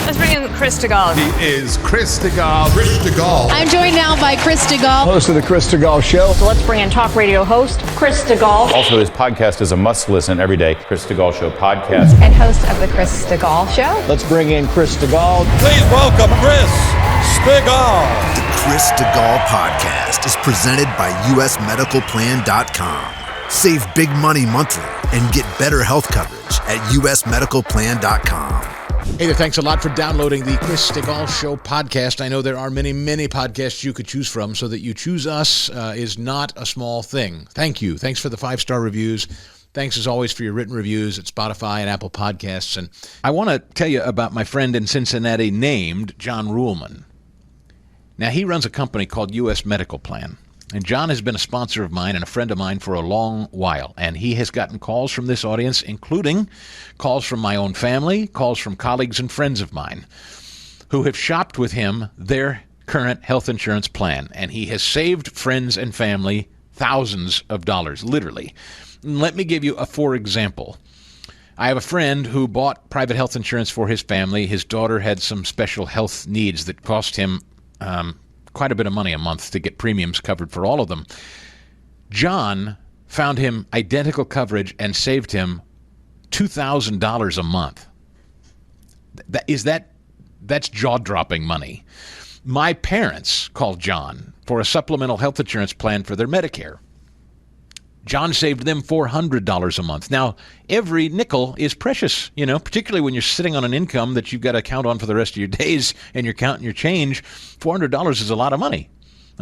Let's bring in Chris Stigall. He is Chris Stigall. Chris Stigall. I'm joined now by Chris Stigall, host of the Chris Stigall Show. So let's bring in talk radio host Chris Stigall. Also, his podcast is a must-listen every day. Chris Stigall Show podcast. And host of the Chris Stigall Show. Let's bring in Chris Stigall. Please welcome Chris Stigall. The Chris Stigall podcast is presented by usmedicalplan.com. Save big money monthly and get better health coverage at usmedicalplan.com. Hey there, thanks a lot for downloading the Chris Stigall Show podcast. I know there are many, many podcasts you could choose from, so that you choose us is not a small thing. Thank you. Thanks for the 5-star reviews. Thanks, as always, for your written reviews at Spotify and Apple Podcasts. And I want to tell you about my friend in Cincinnati named John Ruhlman. Now, he runs a company called U.S. Medical Plan. And John has been a sponsor of mine and a friend of mine for a long while. And he has gotten calls from this audience, including calls from my own family, calls from colleagues and friends of mine who have shopped with him their current health insurance plan. And he has saved friends and family thousands of dollars, literally. Let me give you a for example. I have a friend who bought private health insurance for his family. His daughter had some special health needs that cost him quite a bit of money a month to get premiums covered for all of them. John found him identical coverage and saved him $2,000 a month. That's jaw-dropping money. My parents called John for a supplemental health insurance plan for their Medicare. John saved them $400 a month. Now, every nickel is precious, particularly when you're sitting on an income that you've got to count on for the rest of your days and you're counting your change. $400 is a lot of money.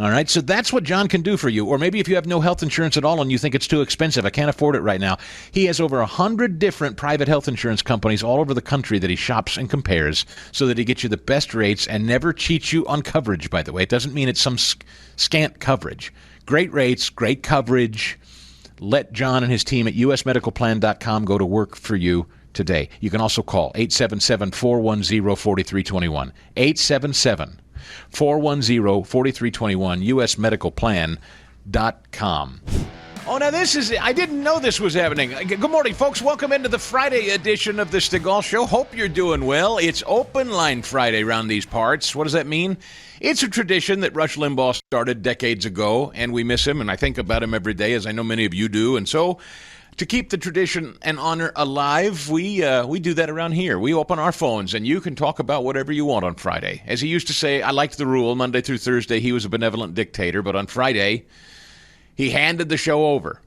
All right, so that's what John can do for you. Or maybe if you have no health insurance at all and you think it's too expensive, I can't afford it right now. He has over 100 different private health insurance companies all over the country that he shops and compares so that he gets you the best rates and never cheats you on coverage, by the way. It doesn't mean it's some scant coverage. Great rates, great coverage. Let John and his team at usmedicalplan.com go to work for you today. You can also call 877-410-4321. 877-410-4321, usmedicalplan.com. Oh, now I didn't know this was happening. Good morning, folks. Welcome into the Friday edition of the Stigall Show. Hope you're doing well. It's Open Line Friday around these parts. What does that mean? It's a tradition that Rush Limbaugh started decades ago, and we miss him, and I think about him every day, as I know many of you do. And so, to keep the tradition and honor alive, we do that around here. We open our phones, and you can talk about whatever you want on Friday. As he used to say, I liked the rule. Monday through Thursday, he was a benevolent dictator, but on Friday, he handed the show over,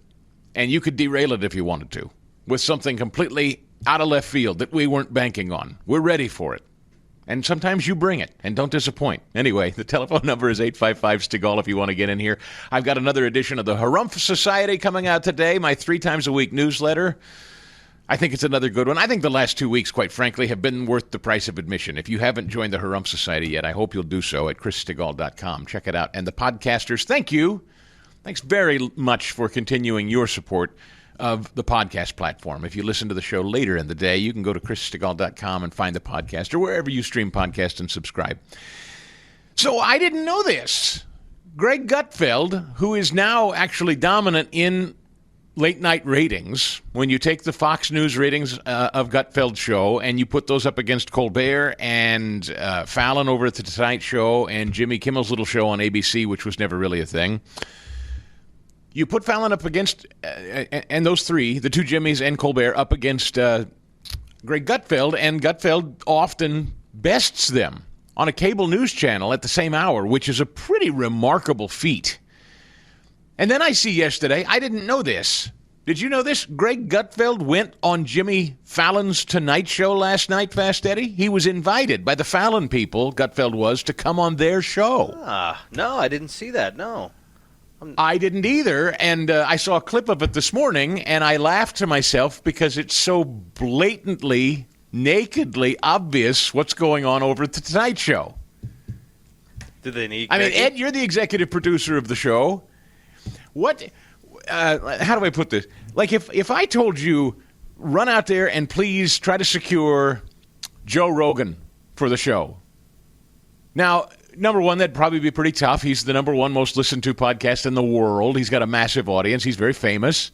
and you could derail it if you wanted to, with something completely out of left field that we weren't banking on. We're ready for it. And sometimes you bring it, and don't disappoint. Anyway, the telephone number is 855-STIGALL if you want to get in here. I've got another edition of the Harumph Society coming out today, my 3-times-a-week newsletter. I think it's another good one. I think the last 2 weeks, quite frankly, have been worth the price of admission. If you haven't joined the Harumph Society yet, I hope you'll do so at chrisstigall.com. Check it out. And the podcasters, thank you. Thanks very much for continuing your support of the podcast platform. If you listen to the show later in the day, you can go to chrisstigall.com and find the podcast or wherever you stream podcasts and subscribe. So I didn't know this. Greg Guttfeld, who is now actually dominant in late night ratings, when you take the Fox News ratings of Gutfeld's show and you put those up against Colbert and Fallon over at the Tonight Show and Jimmy Kimmel's little show on ABC, which was never really a thing, you put Fallon up against, and those three, the two Jimmys and Colbert, up against Greg Guttfeld, and Guttfeld often bests them on a cable news channel at the same hour, which is a pretty remarkable feat. And then I see yesterday, I didn't know this. Did you know this? Greg Guttfeld went on Jimmy Fallon's Tonight Show last night, Fast Eddie. He was invited by the Fallon people, Guttfeld was, to come on their show. No, I didn't see that, no. I didn't either, and I saw a clip of it this morning, and I laughed to myself because it's so blatantly, nakedly obvious what's going on over at the Tonight Show. Do they need Ed, you're the executive producer of the show. What? How do I put this? Like, if I told you, run out there and please try to secure Joe Rogan for the show. Now, number one, that'd probably be pretty tough. He's the number one most listened to podcast in the world. He's got a massive audience. He's very famous.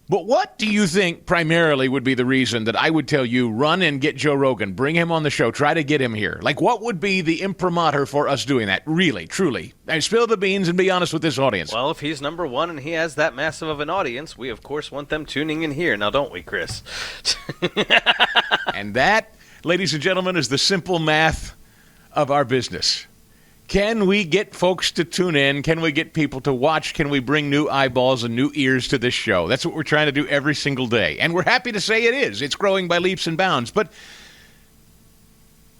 But what do you think primarily would be the reason that I would tell you, run and get Joe Rogan, bring him on the show, try to get him here? Like, what would be the imprimatur for us doing that? Really, truly. And spill the beans and be honest with this audience. Well, if he's number one and he has that massive of an audience, we, of course, want them tuning in here. Now, don't we, Chris? And that, ladies and gentlemen, is the simple math of our business. Can we get folks to tune in? Can we get people to watch? Can we bring new eyeballs and new ears to this show? That's what we're trying to do every single day. And we're happy to say it is. It's growing by leaps and bounds. But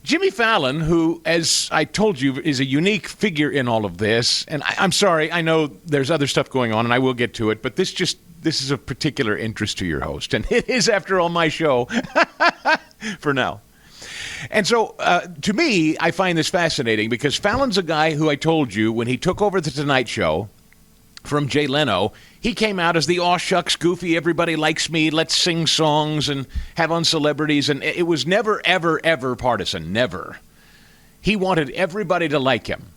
Jimmy Fallon, who, as I told you, is a unique figure in all of this, and I'm sorry, I know there's other stuff going on, and I will get to it, but this is of particular interest to your host. And it is, after all, my show for now. And so, to me, I find this fascinating because Fallon's a guy who I told you when he took over The Tonight Show from Jay Leno, he came out as the aw shucks, goofy, everybody likes me, let's sing songs and have on celebrities. And it was never, ever, ever partisan. Never. He wanted everybody to like him,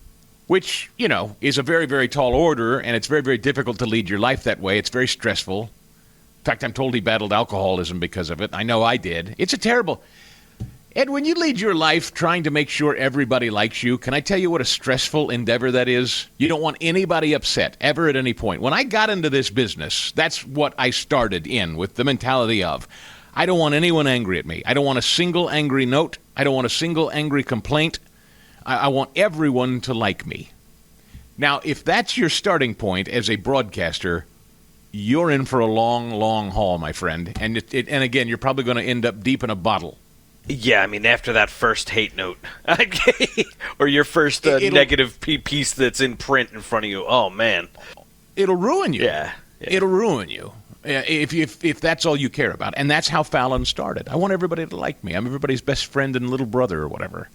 which, you know, is a very, very tall order. And it's very, very difficult to lead your life that way. It's very stressful. In fact, I'm told he battled alcoholism because of it. I know I did. It's a terrible... Ed, when you lead your life trying to make sure everybody likes you, can I tell you what a stressful endeavor that is? You don't want anybody upset, ever at any point. When I got into this business, that's what I started in, with the mentality of, I don't want anyone angry at me. I don't want a single angry note. I don't want a single angry complaint. I want everyone to like me. Now, if that's your starting point as a broadcaster, you're in for a long, long haul, my friend. And and again, you're probably going to end up deep in a bottle. Yeah, I mean, after that first hate note, or your first negative piece that's in print in front of you, oh, man. It'll ruin you. Yeah. It'll ruin you if that's all you care about. And that's how Fallon started. I want everybody to like me. I'm everybody's best friend and little brother or whatever.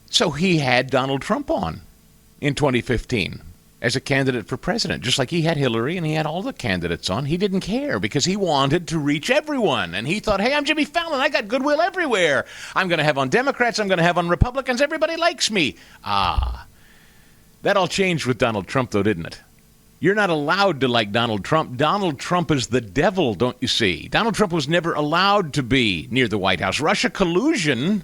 So he had Donald Trump on in 2015 as a candidate for president, just like he had Hillary and he had all the candidates on. He didn't care because he wanted to reach everyone. And he thought, hey, I'm Jimmy Fallon. I got goodwill everywhere. I'm going to have on Democrats. I'm going to have on Republicans. Everybody likes me. That all changed with Donald Trump, though, didn't it? You're not allowed to like Donald Trump. Donald Trump is the devil, don't you see? Donald Trump was never allowed to be near the White House. Russia collusion,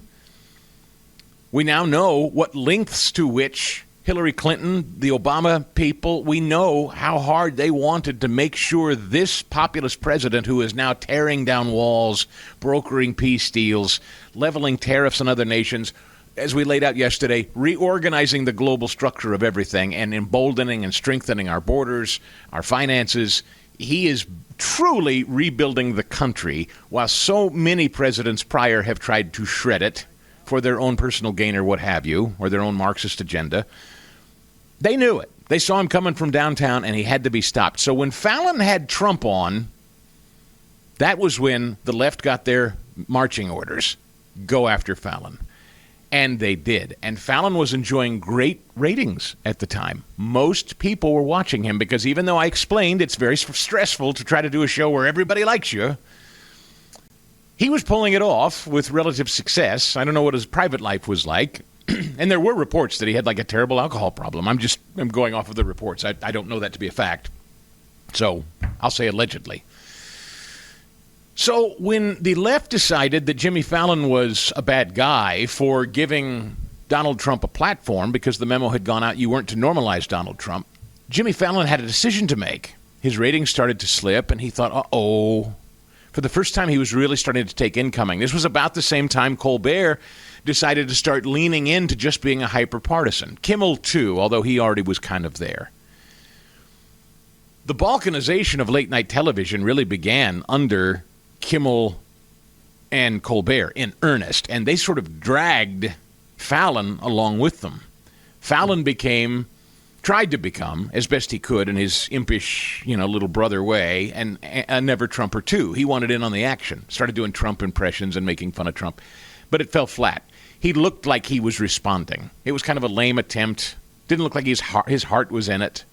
we now know what lengths to which Hillary Clinton, the Obama people, we know how hard they wanted to make sure this populist president, who is now tearing down walls, brokering peace deals, leveling tariffs on other nations, as we laid out yesterday, reorganizing the global structure of everything and emboldening and strengthening our borders, our finances. He is truly rebuilding the country, while so many presidents prior have tried to shred it for their own personal gain or what have you, or their own Marxist agenda. They knew it. They saw him coming from downtown, and he had to be stopped. So when Fallon had Trump on, that was when the left got their marching orders. Go after Fallon. And they did. And Fallon was enjoying great ratings at the time. Most people were watching him because even though I explained it's very stressful to try to do a show where everybody likes you, he was pulling it off with relative success. I don't know what his private life was like. And there were reports that he had like a terrible alcohol problem. I'm going off of the reports. I don't know that to be a fact. So I'll say allegedly. So when the left decided that Jimmy Fallon was a bad guy for giving Donald Trump a platform because the memo had gone out, you weren't to normalize Donald Trump, Jimmy Fallon had a decision to make. His ratings started to slip, and he thought, uh-oh. For the first time, he was really starting to take incoming. This was about the same time Colbert decided to start leaning into just being a hyper-partisan. Kimmel, too, although he already was kind of there. The balkanization of late-night television really began under Kimmel and Colbert in earnest, and they sort of dragged Fallon along with them. Fallon tried to become, as best he could in his impish, little brother way, and a never-Trumper, too. He wanted in on the action, started doing Trump impressions and making fun of Trump, but it fell flat. He looked like he was responding. It was kind of a lame attempt. Didn't look like his heart was in it.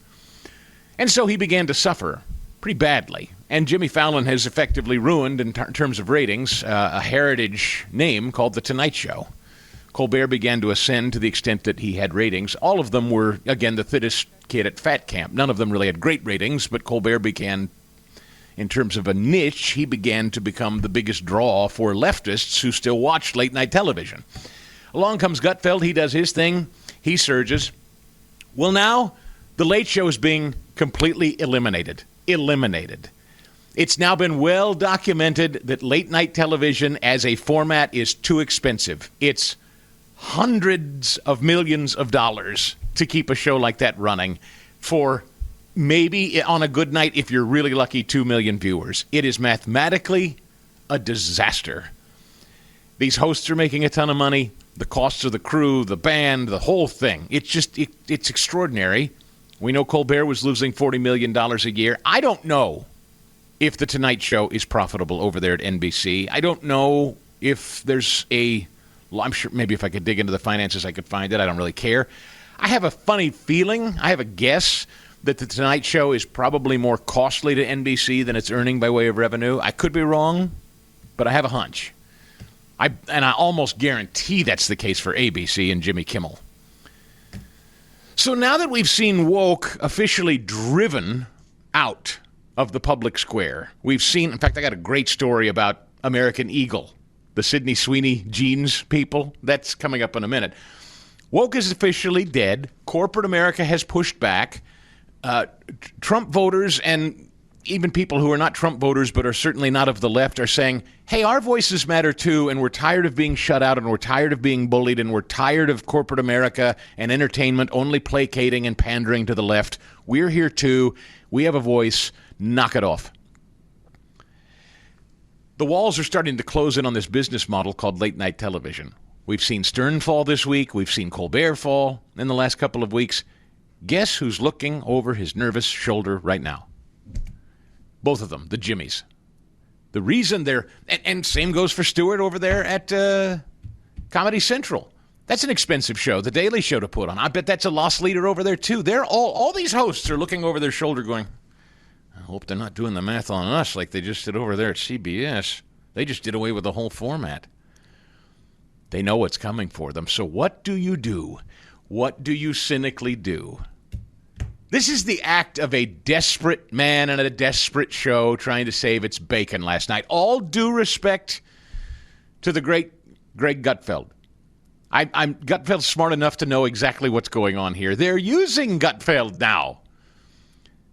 And so he began to suffer pretty badly. And Jimmy Fallon has effectively ruined, in terms of ratings, a heritage name called The Tonight Show. Colbert began to ascend to the extent that he had ratings. All of them were, again, the fittest kid at fat camp. None of them really had great ratings, but Colbert began in terms of a niche, he began to become the biggest draw for leftists who still watch late-night television. Along comes Guttfeld. He does his thing. He surges. Well, now the Late Show is being completely eliminated. It's now been well documented that late-night television as a format is too expensive. It's hundreds of millions of dollars to keep a show like that running for maybe, on a good night, if you're really lucky, 2 million viewers. It is mathematically a disaster. These hosts are making a ton of money. The costs of the crew, the band, the whole thing. It's extraordinary. We know Colbert was losing $40 million a year. I don't know if The Tonight Show is profitable over there at NBC. I don't know if there's I'm sure maybe if I could dig into the finances, I could find it. I don't really care. I have a funny feeling, I have a guess, that The Tonight Show is probably more costly to NBC than it's earning by way of revenue. I could be wrong, but I have a hunch. I almost guarantee that's the case for ABC and Jimmy Kimmel. So now that we've seen woke officially driven out of the public square, we've seen, in fact, I got a great story about American Eagle, the Sydney Sweeny jeans people. That's coming up in a minute. Woke is officially dead. Corporate America has pushed back. Trump voters and even people who are not Trump voters but are certainly not of the left are saying, hey, our voices matter too, and we're tired of being shut out, and we're tired of being bullied, and we're tired of corporate America and entertainment only placating and pandering to the left. We're here too. We have a voice. Knock it off. The walls are starting to close in on this business model called late-night television. We've seen Stern fall this week. We've seen Colbert fall in the last couple of weeks. Guess who's looking over his nervous shoulder right now? Both of them, the Jimmies. The reason they're... And same goes for Stewart over there at Comedy Central. That's an expensive show, The Daily Show, to put on. I bet that's a loss leader over there, too. They're all these hosts are looking over their shoulder going, I hope they're not doing the math on us like they just did over there at CBS. They just did away with the whole format. They know what's coming for them. So what do you do? What do you cynically do? This is the act of a desperate man and a desperate show trying to save its bacon last night. All due respect to the great Greg Guttfeld. Gutfeld's smart enough to know exactly what's going on here. They're using Guttfeld now.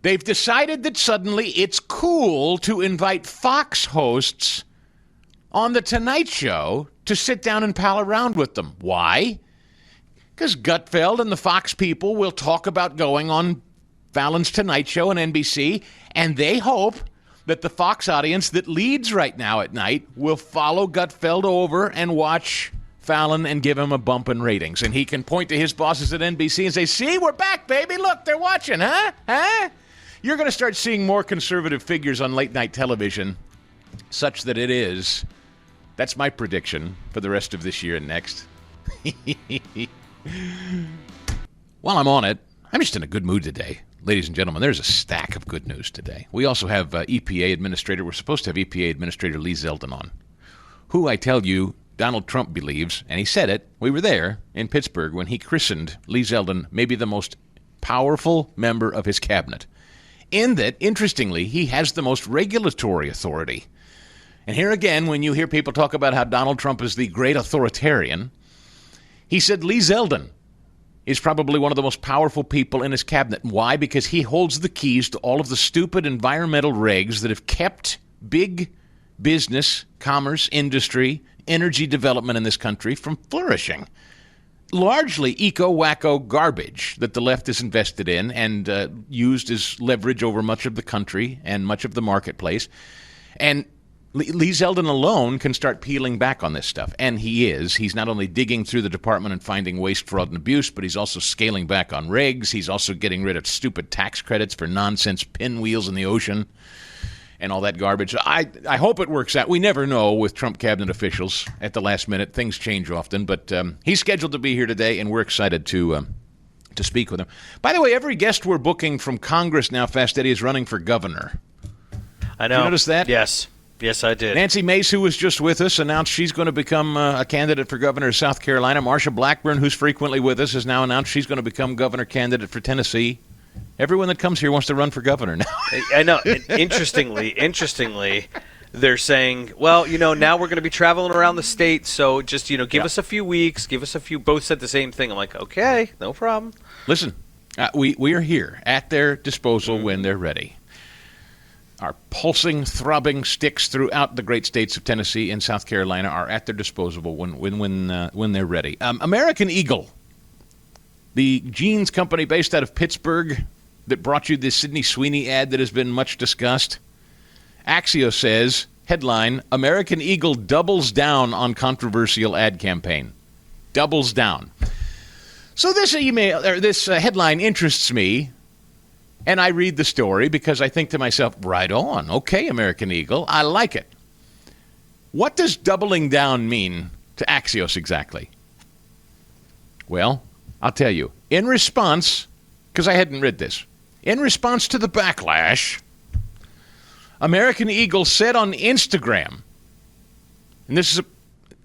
They've decided that suddenly it's cool to invite Fox hosts on The Tonight Show to sit down and pal around with them. Why? Because Guttfeld and the Fox people will talk about going on Fallon's Tonight Show on NBC, and they hope that the Fox audience that leads right now at night will follow Guttfeld over and watch Fallon and give him a bump in ratings. And he can point to his bosses at NBC and say, see, we're back, baby. Look, they're watching, huh? You're going to start seeing more conservative figures on late-night television, such that it is. That's my prediction for the rest of this year and next. While I'm on it, I'm just in a good mood today. Ladies and gentlemen, there's a stack of good news today. We also have EPA Administrator. We're supposed to have EPA Administrator Lee Zeldin on, who I tell you Donald Trump believes, and he said it, we were there in Pittsburgh when he christened Lee Zeldin maybe the most powerful member of his cabinet. In that, interestingly, he has the most regulatory authority. And here again, when you hear people talk about how Donald Trump is the great authoritarian, he said Lee Zeldin is probably one of the most powerful people in his cabinet. Why? Because he holds the keys to all of the stupid environmental regs that have kept big business, commerce, industry, energy development in this country from flourishing. Largely eco-wacko garbage that the left is invested in and used as leverage over much of the country and much of the marketplace. And Lee Zeldin alone can start peeling back on this stuff, and he is. He's not only digging through the department and finding waste, fraud, and abuse, but he's also scaling back on regs. He's also getting rid of stupid tax credits for nonsense pinwheels in the ocean and all that garbage. I hope it works out. We never know with Trump cabinet officials at the last minute. Things change often, but he's scheduled to be here today, and we're excited to speak with him. By the way, every guest we're booking from Congress now, Fast Eddie, is running for governor. I know. Did you notice that? Yes, I did. Nancy Mace, who was just with us, announced she's going to become a candidate for governor of South Carolina. Marsha Blackburn, who's frequently with us, has now announced she's going to become governor candidate for Tennessee. Everyone that comes here wants to run for governor now. I know. And interestingly, they're saying, well, now we're going to be traveling around the state, so just, give us a few weeks, both said the same thing. I'm like, okay, no problem. Listen, we are here at their disposal when they're ready. Our pulsing, throbbing sticks throughout the great states of Tennessee and South Carolina are at their disposal when they're ready. American Eagle, the jeans company based out of Pittsburgh that brought you this Sydney Sweeny ad that has been much discussed. Axios says, headline, American Eagle doubles down on controversial ad campaign. Doubles down. So this headline interests me. And I read the story because I think to myself, right on. Okay, American Eagle, I like it. What does doubling down mean to Axios exactly? Well, I'll tell you. In response, because I hadn't read this, in response to the backlash, American Eagle said on Instagram, and this is,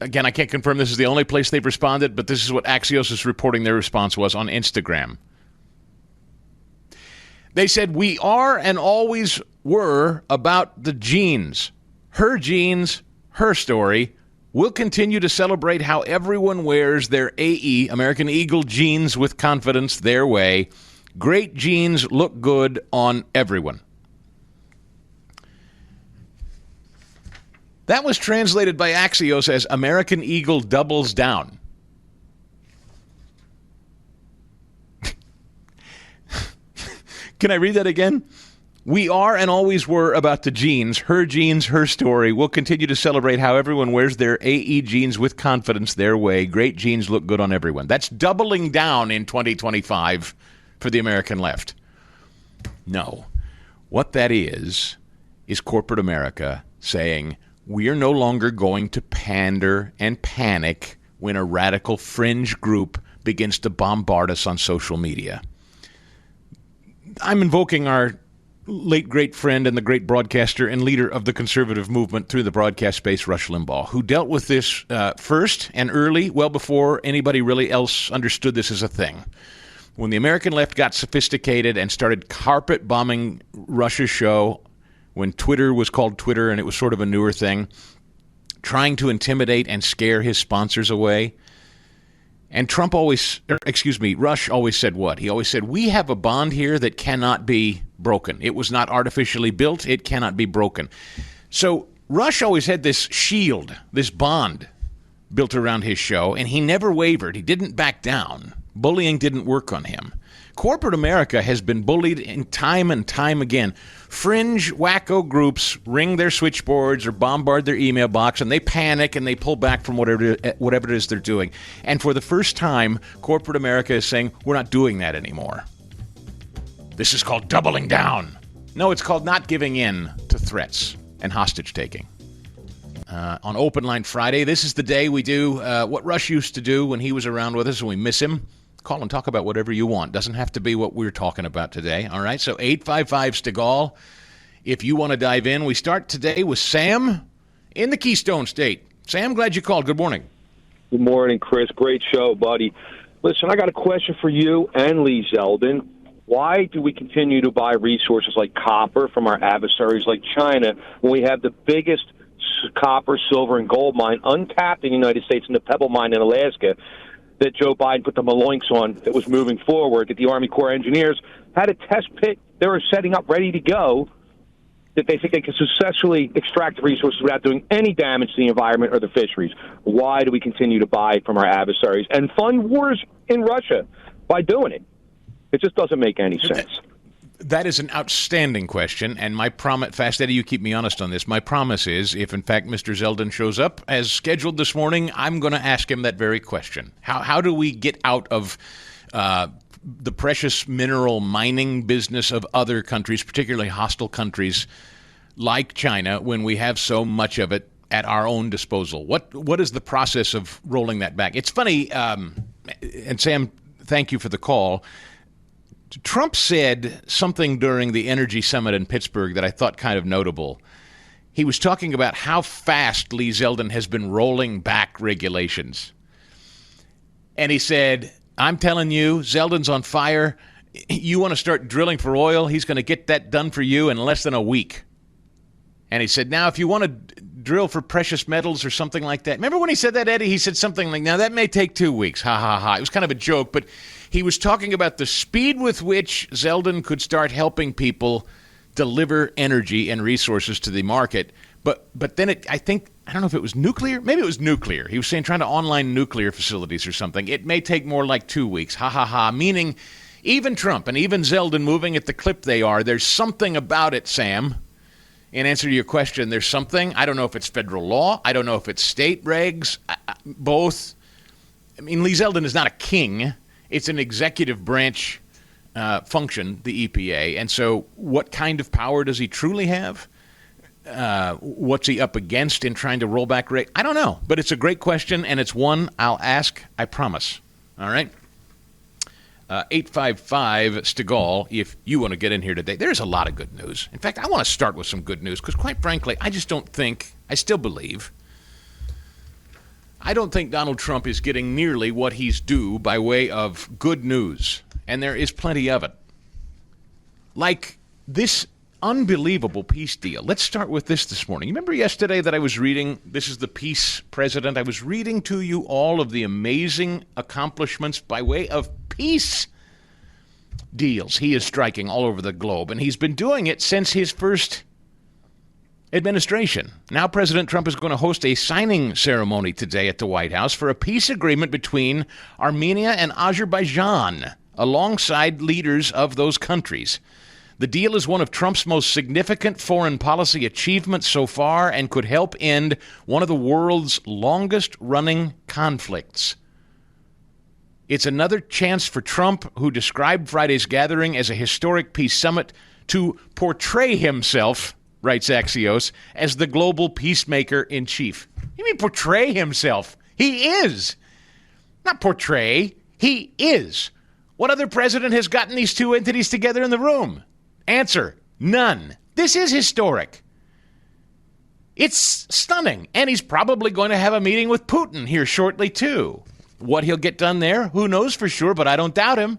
again, I can't confirm this is the only place they've responded, but this is what Axios is reporting their response was on Instagram. They said, we are and always were about the jeans. Her jeans, her story. We'll continue to celebrate how everyone wears their AE, American Eagle jeans with confidence their way. Great jeans look good on everyone. That was translated by Axios as American Eagle doubles down. Can I read that again? We are and always were about the jeans, her story. We'll continue to celebrate how everyone wears their AE jeans with confidence their way. Great jeans look good on everyone. That's doubling down in 2025 for the American left. No. What that is corporate America saying we are no longer going to pander and panic when a radical fringe group begins to bombard us on social media. I'm invoking our late great friend and the great broadcaster and leader of the conservative movement through the broadcast space, Rush Limbaugh, who dealt with this first and early, well before anybody really else understood this as a thing. When the American left got sophisticated and started carpet bombing Rush's show, when Twitter was called Twitter and it was sort of a newer thing, trying to intimidate and scare his sponsors away. And Rush always said what? He always said, we have a bond here that cannot be broken. It was not artificially built. It cannot be broken. So Rush always had this shield, this bond built around his show, and he never wavered. He didn't back down. Bullying didn't work on him. Corporate America has been bullied in time and time again. Fringe wacko groups ring their switchboards or bombard their email box, and they panic and they pull back from whatever it is they're doing. And for the first time, corporate America is saying, we're not doing that anymore. This is called doubling down. No, it's called not giving in to threats and hostage-taking. On Open Line Friday, this is the day we do what Rush used to do when he was around with us, and we miss him. Call and talk about whatever you want. Doesn't have to be what we're talking about today. All right, so 855 Stigall. If you want to dive in, we start today with Sam in the Keystone State. Sam, glad you called. Good morning. Good morning, Chris. Great show, buddy. Listen, I got a question for you and Lee Zeldin. Why do we continue to buy resources like copper from our adversaries like China when we have the biggest copper, silver, and gold mine untapped in the United States in the Pebble Mine in Alaska that Joe Biden put the malinks on that was moving forward, that the Army Corps of Engineers had a test pit they were setting up ready to go, that they think they can successfully extract the resources without doing any damage to the environment or the fisheries? Why do we continue to buy from our adversaries and fund wars in Russia by doing it? It just doesn't make any sense. That is an outstanding question, and my promise, Fast Eddie, you keep me honest on this. My promise is, if in fact Mr. Zeldin shows up as scheduled this morning, I'm going to ask him that very question. How do we get out of the precious mineral mining business of other countries, particularly hostile countries like China, when we have so much of it at our own disposal? What is the process of rolling that back? It's funny, and Sam, thank you for the call. Trump said something during the Energy Summit in Pittsburgh that I thought kind of notable. He was talking about how fast Lee Zeldin has been rolling back regulations. And he said, I'm telling you, Zeldin's on fire. you want to start drilling for oil, he's going to get that done for you in less than a week. And he said, now, if you want to drill for precious metals or something like that. Remember when he said that, Eddie? He said something like, now, that may take 2 weeks. Ha, ha, ha. It was kind of a joke, but he was talking about the speed with which Zeldin could start helping people deliver energy and resources to the market. But then I don't know if it was nuclear. Maybe it was nuclear. He was saying trying to online nuclear facilities or something. It may take more like 2 weeks. Ha, ha, ha. Meaning even Trump and even Zeldin moving at the clip they are, there's something about it, Sam. In answer to your question, there's something. I don't know if it's federal law. I don't know if it's state regs. Both. I mean, Lee Zeldin is not a king. It's an executive branch function, the EPA. And so what kind of power does he truly have? What's he up against in trying to roll back rate? I don't know. But it's a great question, and it's one I'll ask, I promise. All right? 855 Stigall, if you want to get in here today. There's a lot of good news. In fact, I want to start with some good news because, quite frankly, I don't think Donald Trump is getting nearly what he's due by way of good news. And there is plenty of it. Like this unbelievable peace deal. Let's start with this morning. You remember yesterday that I was reading, this is the peace president, I was reading to you all of the amazing accomplishments by way of peace deals he is striking all over the globe. And he's been doing it since his first administration. Now President Trump is going to host a signing ceremony today at the White House for a peace agreement between Armenia and Azerbaijan, alongside leaders of those countries. The deal is one of Trump's most significant foreign policy achievements so far and could help end one of the world's longest-running conflicts. It's another chance for Trump, who described Friday's gathering as a historic peace summit, to portray himself, writes Axios, as the global peacemaker-in-chief. You mean portray himself? He is. Not portray. He is. What other president has gotten these two entities together in the room? Answer, none. This is historic. It's stunning. And he's probably going to have a meeting with Putin here shortly, too. What he'll get done there, who knows for sure, but I don't doubt him.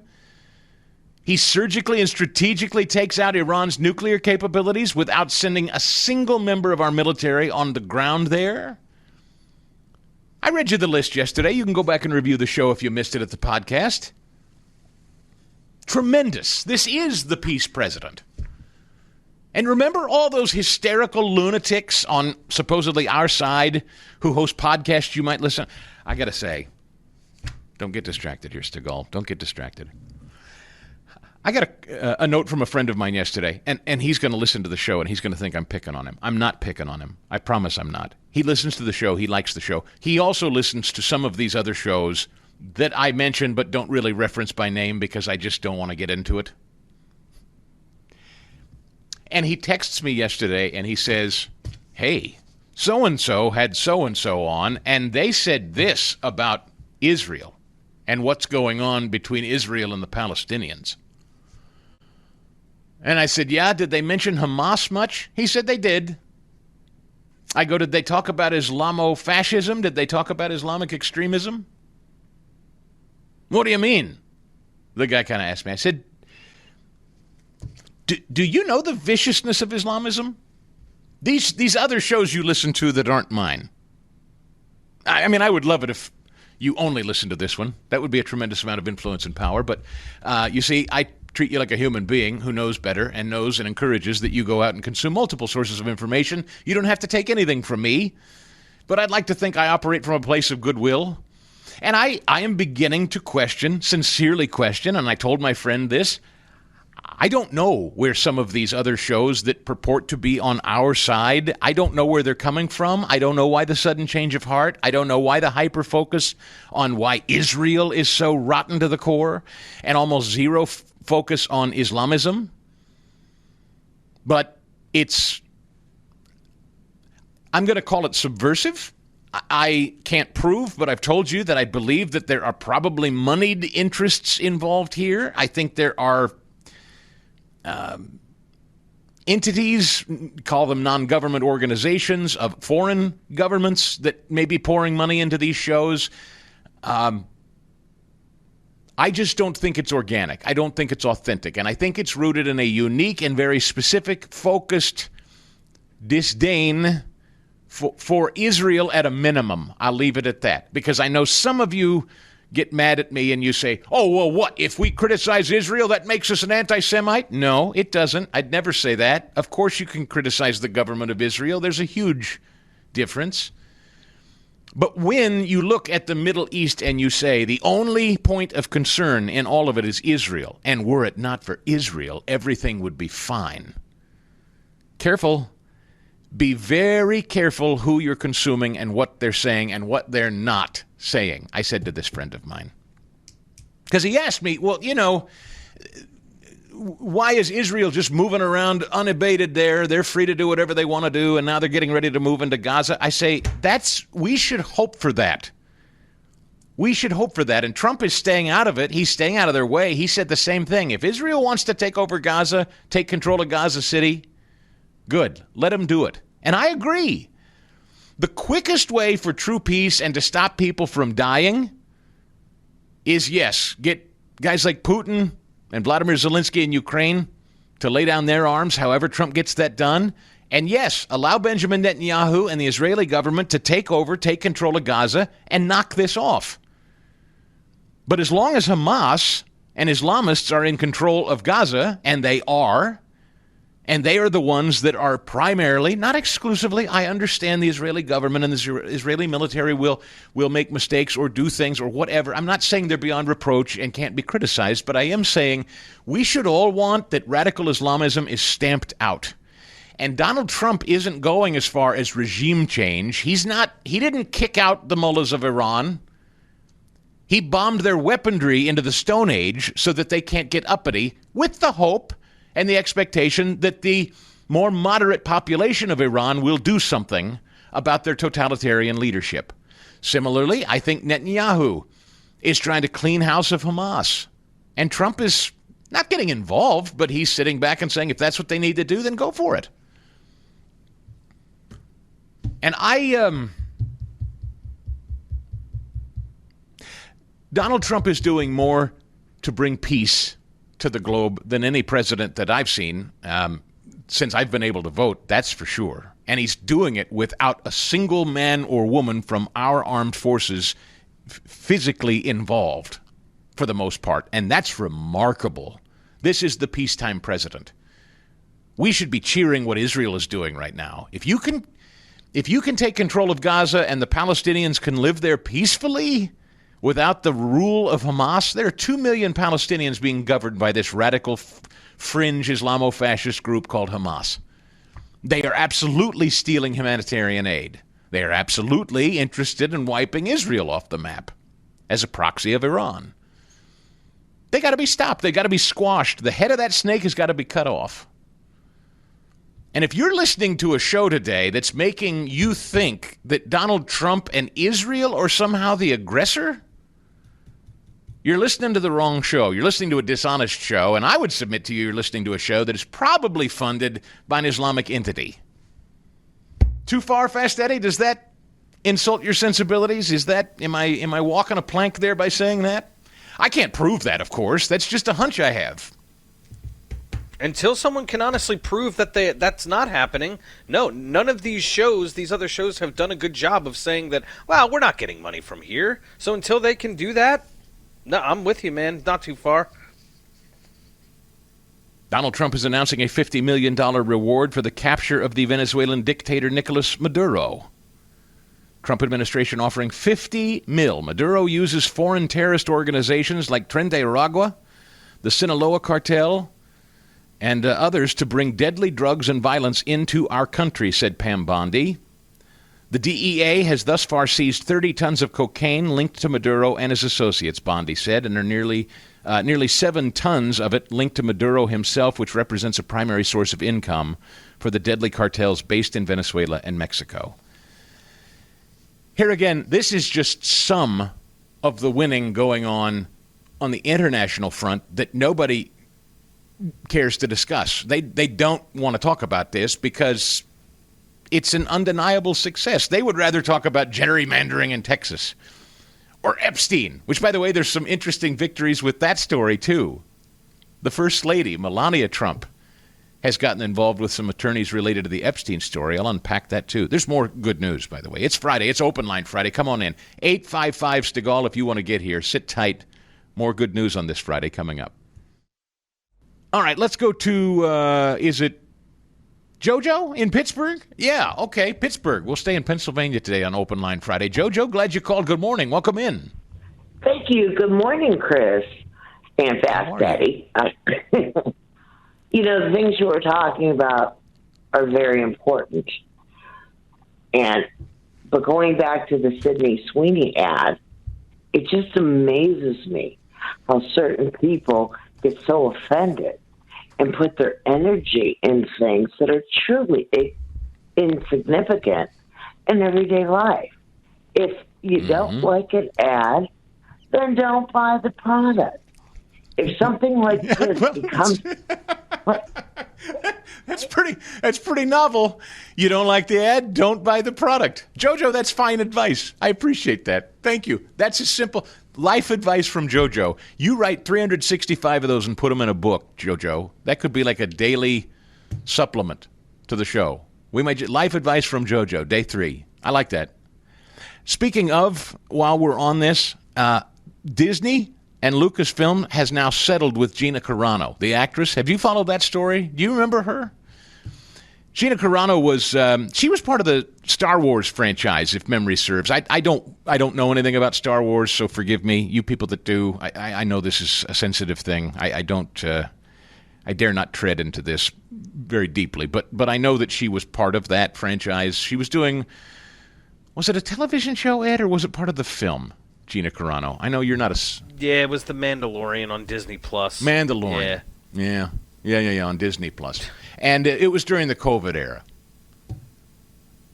He surgically and strategically takes out Iran's nuclear capabilities without sending a single member of our military on the ground there. I read you the list yesterday. You can go back and review the show if you missed it at the podcast. Tremendous. This is the peace president. And remember all those hysterical lunatics on supposedly our side who host podcasts you might listen? I got to say, don't get distracted here, Stigall. Don't get distracted. I got a note from a friend of mine yesterday, and he's going to listen to the show, and he's going to think I'm picking on him. I'm not picking on him. I promise I'm not. He listens to the show. He likes the show. He also listens to some of these other shows that I mention but don't really reference by name because I just don't want to get into it. And he texts me yesterday, and he says, hey, so-and-so had so-and-so on, and they said this about Israel and what's going on between Israel and the Palestinians. And I said, yeah, did they mention Hamas much? He said they did. I go, did they talk about Islamo-fascism? Did they talk about Islamic extremism? What do you mean? The guy kind of asked me. I said, do you know the viciousness of Islamism? These other shows you listen to that aren't mine. I mean, I would love it if you only listen to this one. That would be a tremendous amount of influence and power. But you see, I treat you like a human being who knows better and knows and encourages that you go out and consume multiple sources of information. You don't have to take anything from me. But I'd like to think I operate from a place of goodwill. And I am beginning to question, sincerely question, and I told my friend this, I don't know where some of these other shows that purport to be on our side, I don't know where they're coming from. I don't know why the sudden change of heart. I don't know why the hyper-focus on why Israel is so rotten to the core and almost zero focus on Islamism. But I'm going to call it subversive. I can't prove, but I've told you that I believe that there are probably moneyed interests involved here. I think there are entities, call them non-government organizations of foreign governments that may be pouring money into these shows. I I just don't think it's organic. I don't think it's authentic. And I think it's rooted in a unique and very specific, focused disdain for Israel at a minimum. I'll leave it at that. Because I know some of you get mad at me and you say, oh, well, what? If we criticize Israel, that makes us an anti-Semite? No, it doesn't. I'd never say that. Of course you can criticize the government of Israel. There's a huge difference. But when you look at the Middle East and you say the only point of concern in all of it is Israel, and were it not for Israel, everything would be fine. Careful. Be very careful who you're consuming and what they're saying and what they're not saying, I said to this friend of mine. Because he asked me, well, why is Israel just moving around unabated there? They're free to do whatever they want to do, and now they're getting ready to move into Gaza. I say, we should hope for that. We should hope for that. And Trump is staying out of it. He's staying out of their way. He said the same thing. If Israel wants to take over Gaza, take control of Gaza City, good. Let him do it. And I agree. The quickest way for true peace and to stop people from dying is, yes, get guys like Putin and Vladimir Zelensky in Ukraine to lay down their arms, however Trump gets that done. And yes, allow Benjamin Netanyahu and the Israeli government to take control of Gaza and knock this off. But as long as Hamas and Islamists are in control of Gaza, and they are the ones that are primarily, not exclusively, I understand the Israeli government and the Israeli military will make mistakes or do things or whatever. I'm not saying they're beyond reproach and can't be criticized, but I am saying we should all want that radical Islamism is stamped out. And Donald Trump isn't going as far as regime change. He didn't kick out the mullahs of Iran. He bombed their weaponry into the Stone Age so that they can't get uppity, with the hope and the expectation that the more moderate population of Iran will do something about their totalitarian leadership. Similarly, I think Netanyahu is trying to clean house of Hamas. And Trump is not getting involved, but he's sitting back and saying, if that's what they need to do, then go for it. And Donald Trump is doing more to bring peace to the globe than any president that I've seen since I've been able to vote, that's for sure. And he's doing it without a single man or woman from our armed forces physically involved, for the most part. And that's remarkable. This is the peacetime president. We should be cheering what Israel is doing right now. If you can take control of Gaza and the Palestinians can live there peacefully without the rule of Hamas, there are 2 million Palestinians being governed by this radical fringe Islamo-fascist group called Hamas. They are absolutely stealing humanitarian aid. They are absolutely interested in wiping Israel off the map as a proxy of Iran. They got to be stopped. They got to be squashed. The head of that snake has got to be cut off. And if you're listening to a show today that's making you think that Donald Trump and Israel are somehow the aggressor, you're listening to the wrong show. You're listening to a dishonest show, and I would submit to you you're listening to a show that is probably funded by an Islamic entity. Too far, Fast Eddie? Does that insult your sensibilities? Am I walking a plank there by saying that? I can't prove that, of course. That's just a hunch I have. Until someone can honestly prove that that's not happening, no, none of these other shows have done a good job of saying that, well, we're not getting money from here. So until they can do that, no, I'm with you, man. Not too far. Donald Trump is announcing a $50 million reward for the capture of the Venezuelan dictator Nicolas Maduro. Trump administration offering $50 million. Maduro uses foreign terrorist organizations like Tren de Aragua, the Sinaloa cartel, and others to bring deadly drugs and violence into our country, said Pam Bondi. The DEA has thus far seized 30 tons of cocaine linked to Maduro and his associates, Bondi said, and are nearly 7 tons of it linked to Maduro himself, which represents a primary source of income for the deadly cartels based in Venezuela and Mexico. Here again, this is just some of the winning going on the international front that nobody cares to discuss. They don't want to talk about this because it's an undeniable success. They would rather talk about gerrymandering in Texas or Epstein, which, by the way, there's some interesting victories with that story, too. The First Lady, Melania Trump, has gotten involved with some attorneys related to the Epstein story. I'll unpack that, too. There's more good news, by the way. It's Friday. It's Open Line Friday. Come on in. 855 Stigall if you want to get here. Sit tight. More good news on this Friday coming up. All right, let's go to, is it JoJo in Pittsburgh? Yeah, okay, Pittsburgh. We'll stay in Pennsylvania today on Open Line Friday. JoJo, glad you called. Good morning. Welcome in. Thank you. Good morning, Chris and Fast Daddy. You know, the things you were talking about are very important. But going back to the Sydney Sweeny ad, it just amazes me how certain people get so offended and put their energy in things that are truly insignificant in everyday life. If you don't like an ad, then don't buy the product. If something like this becomes... That's pretty novel. You don't like the ad, don't buy the product. JoJo, that's fine advice. I appreciate that. Thank you. That's a simple life advice from JoJo. You write 365 of those and put them in a book, JoJo. That could be like a daily supplement to the show. We might life advice from JoJo, day 3. I like that. Speaking of, while we're on this, Disney and Lucasfilm has now settled with Gina Carano, the actress. Have you followed that story? Do you remember her? Gina Carano was she was part of the Star Wars franchise, if memory serves. I don't know anything about Star Wars, so forgive me. You people that do, I know this is a sensitive thing. I dare not tread into this very deeply, but I know that she was part of that franchise. She was doing, was it a television show, Ed, or was it part of the film? Gina Carano. I know you're not a... Yeah, it was the Mandalorian on Disney+. Mandalorian. Yeah, on Disney+. And it was during the COVID era.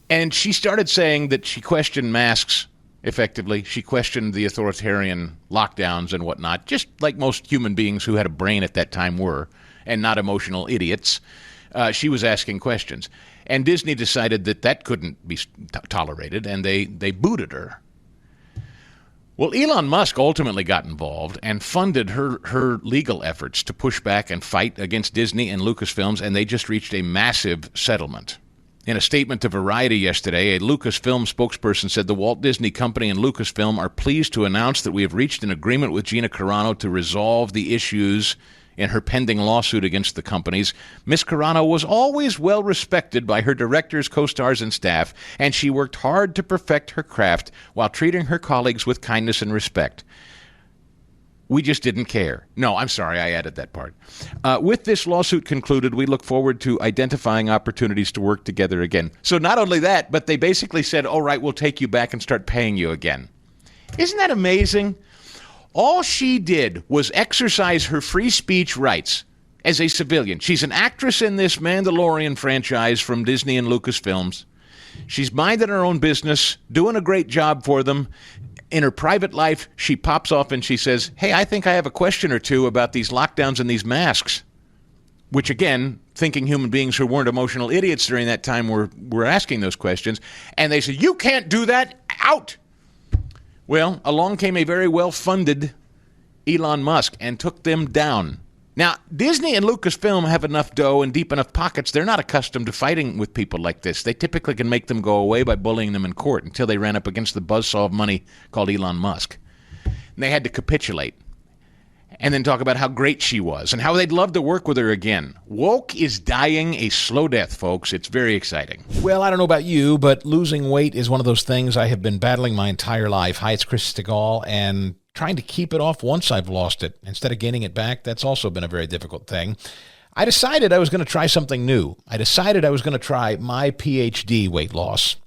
And she started saying that she questioned masks, effectively. She questioned the authoritarian lockdowns and whatnot, just like most human beings who had a brain at that time were, and not emotional idiots. She was asking questions. And Disney decided that couldn't be tolerated, and they booted her. Well, Elon Musk ultimately got involved and funded her legal efforts to push back and fight against Disney and Lucasfilms, and they just reached a massive settlement. In a statement to Variety yesterday, a Lucasfilm spokesperson said the Walt Disney Company and Lucasfilm are pleased to announce that we have reached an agreement with Gina Carano to resolve the issues in her pending lawsuit against the companies. Ms. Carano was always well respected by her directors, co-stars, and staff, and she worked hard to perfect her craft while treating her colleagues with kindness and respect. We just didn't care. No, I'm sorry, I added that part. With this lawsuit concluded, we look forward to identifying opportunities to work together again. So not only that, but they basically said, all right, we'll take you back and start paying you again. Isn't that amazing? All she did was exercise her free speech rights as a civilian. She's an actress in this Mandalorian franchise from Disney and Lucasfilms. She's minding her own business, doing a great job for them. In her private life, she pops off and she says, hey, I think I have a question or two about these lockdowns and these masks. Which, again, thinking human beings who weren't emotional idiots during that time were asking those questions. And they said, you can't do that. Out. Well, along came a very well-funded Elon Musk and took them down. Now, Disney and Lucasfilm have enough dough and deep enough pockets. They're not accustomed to fighting with people like this. They typically can make them go away by bullying them in court until they ran up against the buzzsaw of money called Elon Musk. And they had to capitulate and then talk about how great she was and how they'd love to work with her again. Woke is dying a slow death, folks. It's very exciting. Well, I don't know about you, but losing weight is one of those things I have been battling my entire life. Hi, it's Chris Stigall, and trying to keep it off once I've lost it instead of gaining it back, that's also been a very difficult thing. I decided I was going to try something new. I decided I was going to try my PhD weight loss.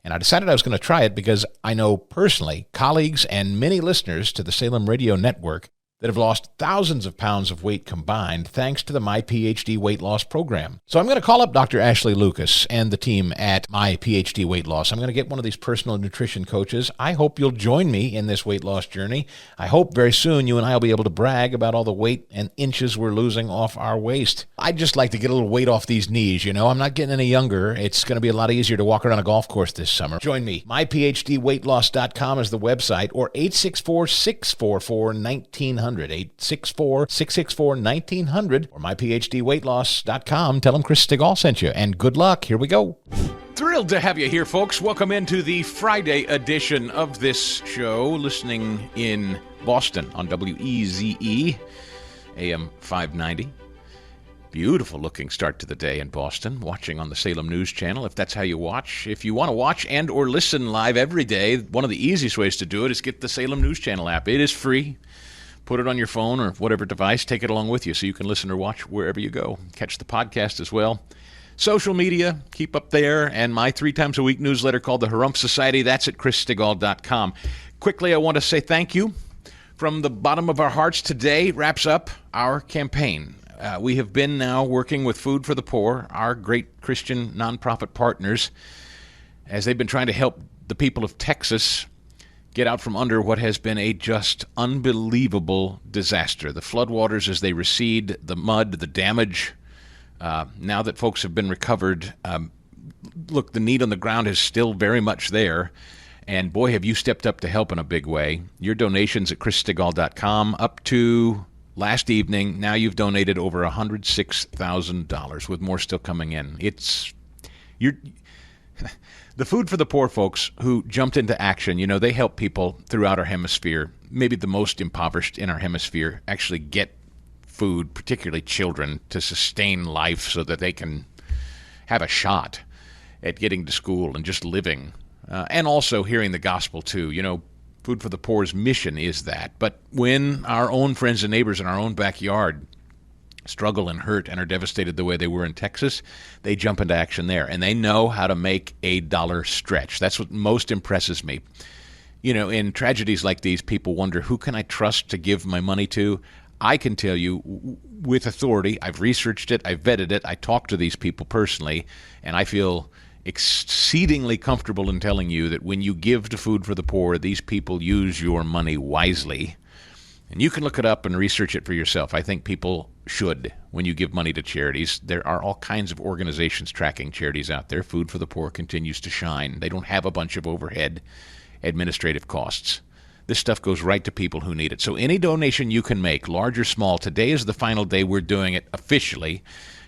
And I decided I was going to try it because I know personally colleagues and many listeners to the Salem Radio Network that have lost thousands of pounds of weight combined thanks to the My PhD Weight Loss program. So I'm going to call up Dr. Ashley Lucas and the team at My PhD Weight Loss. I'm going to get one of these personal nutrition coaches. I hope you'll join me in this weight loss journey. I hope very soon you and I will be able to brag about all the weight and inches we're losing off our waist. I'd just like to get a little weight off these knees, you know. I'm not getting any younger. It's going to be a lot easier to walk around a golf course this summer. Join me. MyPhDWeightLoss.com is the website, or 864-644-1900. 864-664-1900 or MyPhDWeightLoss.com. Tell them Chris Stigall sent you, and good luck. Here we go. Thrilled to have you here, folks. Welcome into the Friday edition of this show, listening in Boston on WEZE, AM 590. Beautiful looking start to the day in Boston, watching on the Salem News Channel, if that's how you watch. If you want to watch and or listen live every day, one of the easiest ways to do it is get the Salem News Channel app. It is free. Put it on your phone or whatever device. Take it along with you so you can listen or watch wherever you go. Catch the podcast as well. Social media, keep up there. And my 3 times a week newsletter called The Harump Society. That's at chrisstigall.com. Quickly, I want to say thank you. From the bottom of our hearts, today wraps up our campaign. We have been now working with Food for the Poor, our great Christian nonprofit partners, as they've been trying to help the people of Texas get out from under what has been a just unbelievable disaster. The floodwaters as they recede, the mud, the damage. Now that folks have been recovered, look, the need on the ground is still very much there. And boy, have you stepped up to help in a big way. Your donations at chrisstigall.com up to last evening. Now you've donated over $106,000 with more still coming in. The Food for the Poor folks who jumped into action, you know, they help people throughout our hemisphere, maybe the most impoverished in our hemisphere, actually get food, particularly children, to sustain life so that they can have a shot at getting to school and just living. And also hearing the gospel, too. You know, Food for the Poor's mission is that. But when our own friends and neighbors in our own backyard struggle and hurt and are devastated the way they were in Texas, they jump into action there. And they know how to make a dollar stretch. That's what most impresses me. You know, in tragedies like these, people wonder, who can I trust to give my money to? I can tell you with authority, I've researched it, I've vetted it, I talked to these people personally, and I feel exceedingly comfortable in telling you that when you give to Food for the Poor, these people use your money wisely. And you can look it up and research it for yourself. I think people should when you give money to charities. There are all kinds of organizations tracking charities out there. Food for the Poor continues to shine. They don't have a bunch of overhead administrative costs. This stuff goes right to people who need it. So any donation you can make, large or small, today is the final day we're doing it officially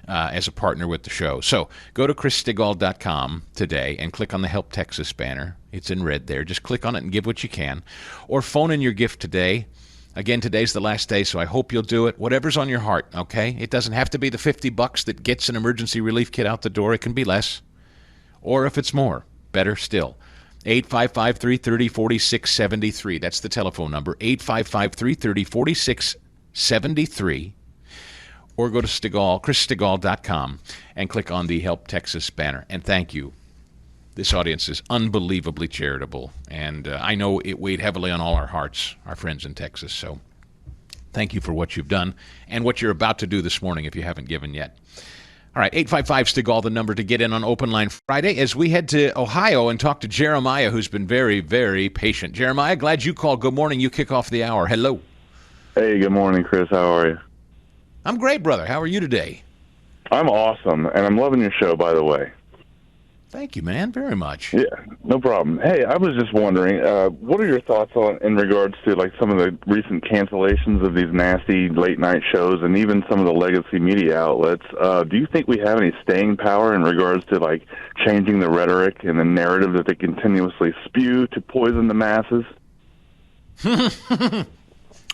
as a partner with the show. So go to chrisstigall.com today and click on the Help Texas banner. It's in red there. Just click on it and give what you can. Or phone in your gift today. Again, today's the last day, so I hope you'll do it. Whatever's on your heart, okay? It doesn't have to be the $50 that gets an emergency relief kit out the door. It can be less. Or if it's more, better still. 855-330-4673. That's the telephone number, 855-330-4673. Or go to chrisstigall.com and click on the Help Texas banner. And thank you. This audience is unbelievably charitable, and I know it weighed heavily on all our hearts, our friends in Texas. So thank you for what you've done and what you're about to do this morning if you haven't given yet. All right, 855-STIGALL, the number to get in on Open Line Friday, as we head to Ohio and talk to Jeremiah, who's been very, very patient. Jeremiah, glad you called. Good morning. You kick off the hour. Hello. Hey, good morning, Chris. How are you? I'm great, brother. How are you today? I'm awesome, and I'm loving your show, by the way. Thank you, man, very much. Yeah, no problem. Hey, I was just wondering, what are your thoughts on in regards to like some of the recent cancellations of these nasty late-night shows and even some of the legacy media outlets? Do you think we have any staying power in regards to like changing the rhetoric and the narrative that they continuously spew to poison the masses?